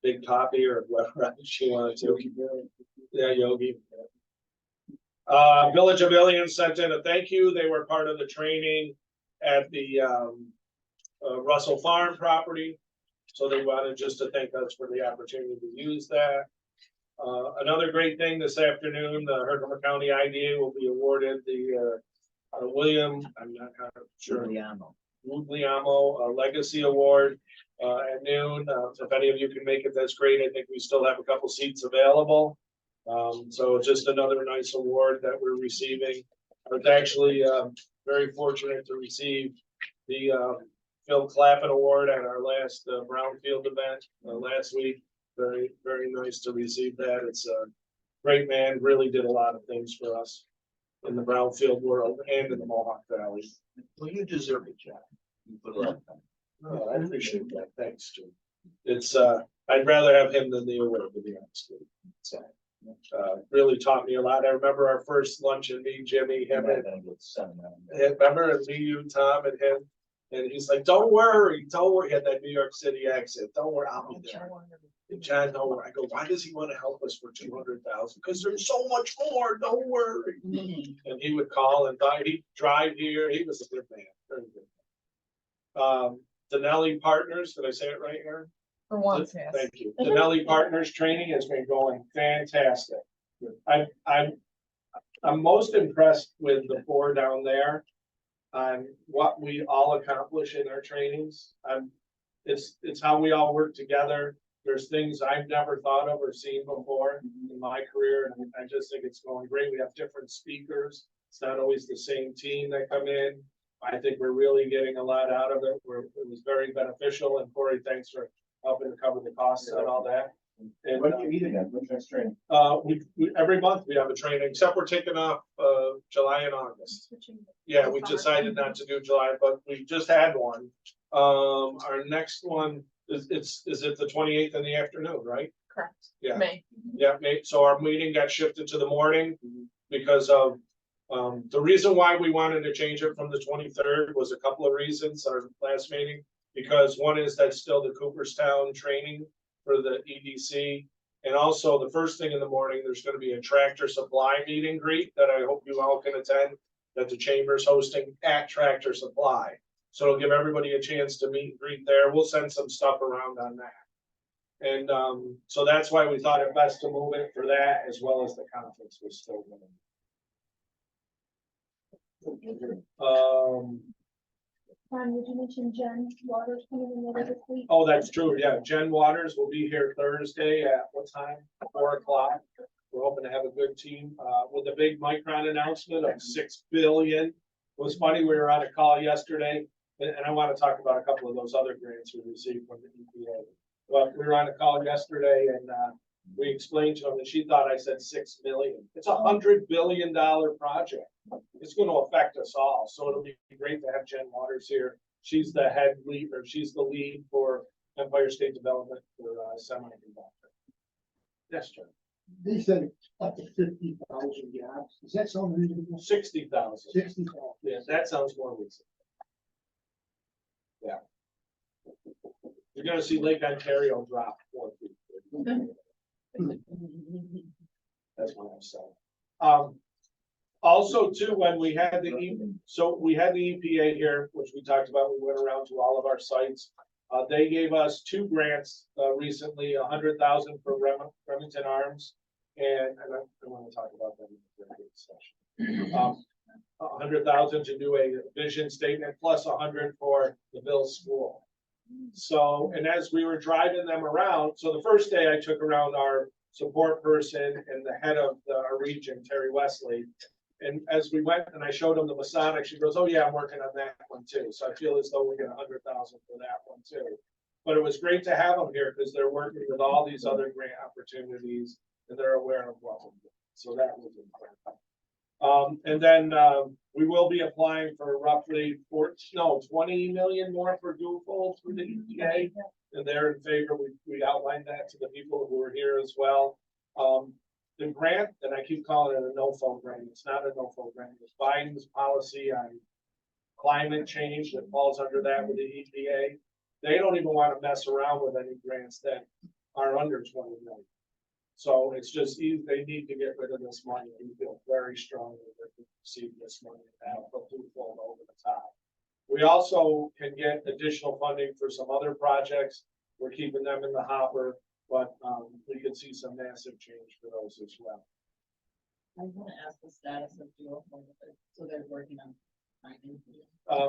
Big Poppy or whoever she wanted to. Yeah, Yogi. Village of Ilion sent in a thank you. They were part of the training at the Russell Farm property. So they wanted just to thank us for the opportunity to use that. Another great thing this afternoon, the Herkimer County IDA will be awarded the William, I'm not sure. Guglielmo Legacy Award at noon. If any of you can make it, that's great. I think we still have a couple seats available. So just another nice award that we're receiving. I was actually very fortunate to receive the Phil Clappin Award at our last Brownfield event last week. Very, very nice to receive that. It's a great man, really did a lot of things for us in the Brownfield world and in the Mohawk Valley. Well, you deserve it, John. You put a lot of time. Oh, I appreciate that. Thanks, Jim. It's, I'd rather have him than the award, to be honest with you. So, really taught me a lot. I remember our first luncheon, me, Jimmy, him, and remember, and me, you, Tom, and him. And he's like, don't worry. He had that New York City accent. Don't worry, I'll be there. And John, don't worry. I go, why does he want to help us for 200,000? Because there's so much more. Don't worry. And he would call and he'd drive here. He was a good man. Very good. Denelli Partners, did I say it right here? For once, yes. Thank you. Denelli Partners training has been going fantastic. I'm most impressed with the four down there on what we all accomplish in our trainings. It's how we all work together. There's things I've never thought of or seen before in my career, and I just think it's going great. We have different speakers. It's not always the same team that come in. I think we're really getting a lot out of it. It was very beneficial, and Corey, thanks for helping to cover the costs and all that. And, When do you meet again? When's next training? we every month we have a training, except we're taking off, July and August. Yeah, we decided not to do July, but we just had one. Our next one is it the 28th in the afternoon, right? Correct. Yeah. May. Yeah, so our meeting got shifted to the morning because of, the reason why we wanted to change it from the 23rd was a couple of reasons, our last meeting. Because one is that's still the Cooperstown training for the EDC. And also the first thing in the morning, there's gonna be a Tractor Supply meet and greet that I hope you all can attend, that the chamber's hosting at Tractor Supply. So it'll give everybody a chance to meet and greet there. We'll send some stuff around on that. And so that's why we thought it best to move it for that, as well as the conference was still going. Did you mention Jen Waters coming in later this week? Oh, that's true. Yeah, Jen Waters will be here Thursday at what time? 4 o'clock. We're hoping to have a good team, with a big Micron announcement of 6 billion. It was funny, we were on a call yesterday, and I want to talk about a couple of those other grants we received from the EPA. But we were on a call yesterday, and we explained to him, and she thought I said 6 million. It's $100 billion project. It's going to affect us all, so it'll be great to have Jen Waters here. She's the head lead, or she's the lead for Empire State Development for semiconductor. Yes, Jen. They said up to 50,000 jobs. Does that sound reasonable? 60,000. 60,000. Yeah, that sounds more reasonable. Yeah. You're gonna see Lake Ontario drop 4 feet. That's what I'm saying. Also too, when we had the EPA here, which we talked about, we went around to all of our sites. They gave us 2 grants recently, 100,000 for Remington Arms, and I want to talk about that in the executive session. 100,000 to do a vision statement, plus 100 for the Bill School. So, and as we were driving them around, so the first day I took around our support person and the head of our region, Terry Wesley. And as we went and I showed them the Masonic, she goes, "Oh yeah, I'm working on that one too." So I feel as though we get 100,000 for that one too. But it was great to have them here because they're working with all these other grant opportunities and they're aware of what we're doing. So that was important. And then we will be applying for roughly 20 million more for dual fold through the EPA. And they're in favor. We outlined that to the people who are here as well. The grant, and I keep calling it a no-fault grant, it's not a no-fault grant. It's Biden's policy on climate change that falls under that with the EPA. They don't even want to mess around with any grants that are under 20 million. So it's just, they need to get rid of this money. We feel very strongly that we receive this money and that'll put Dufold over the top. We also can get additional funding for some other projects. We're keeping them in the hopper, but we could see some massive change for those as well. I want to ask the status of dual, so they're working on.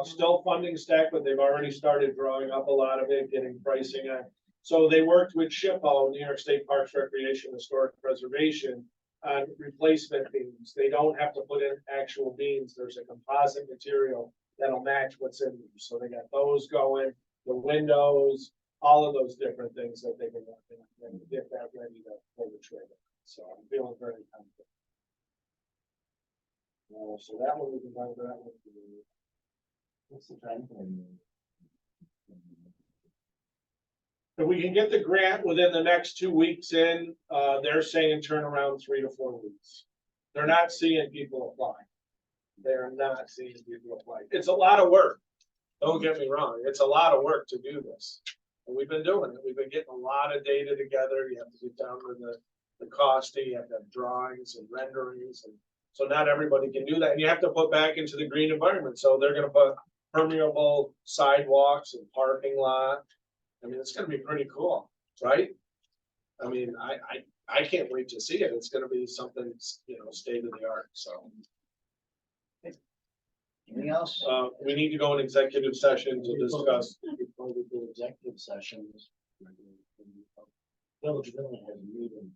Still funding stack, but they've already started drawing up a lot of it, getting pricing on. So they worked with SHPO, New York State Parks Recreation Historic Preservation, on replacement beams. They don't have to put in actual beams. There's a composite material that'll match what's in them. So they got those going, the windows, all of those different things that they can get that ready to pull the trigger. So I'm feeling very confident. So that one we can go that one. What's the time frame? If we can get the grant within the next 2 weeks in, they're saying turn around 3 to 4 weeks. They're not seeing people apply. They're not seeing people apply. It's a lot of work. Don't get me wrong. It's a lot of work to do this. And we've been doing it. We've been getting a lot of data together. You have to get down to the costing, you have to have drawings and renderings. And so not everybody can do that. And you have to put back into the green environment. So they're going to put permeable sidewalks and parking lot. I mean, it's going to be pretty cool, right? I mean, I can't wait to see it. It's going to be something, state of the art. So, Anything else? We need to go in executive session to discuss. Before we do executive sessions, Village Building has a meeting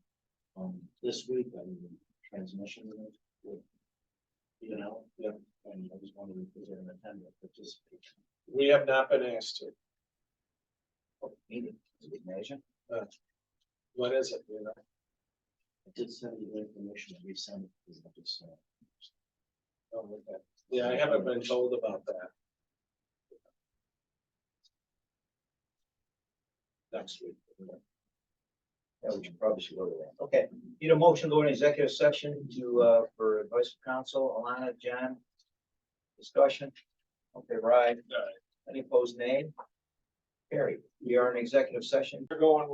this week on transmission. you know, and I was wondering if there's an attendant, but just. We have not been asked to. Meeting, information. What is it, you know? I did send you the information, we sent it, just, Oh, okay. Yeah, I haven't been told about that. Next week. yeah, we should probably go to that. Okay, need a motion to go in executive session to, for advice of counsel, Alana, John. Discussion. Okay, right. Any opposed, nay? Carry, we are in executive session. We're going.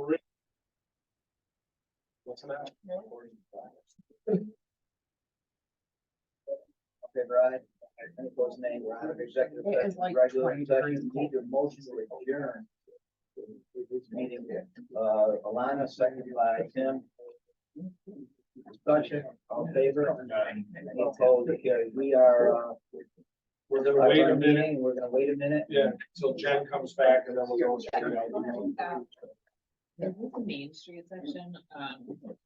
What's that? Okay, right. Any opposed, nay? We're out of executive It is session. like Regular 20 session, need a motion to adjourn. This meeting, Alana, seconded by Tim. Discussion, all in favor? Any opposed? Okay, we are, We're gonna wait a minute. meeting. We're gonna wait a minute. Yeah, till Jen comes back and then we'll go. Is this the Main Street section? What's going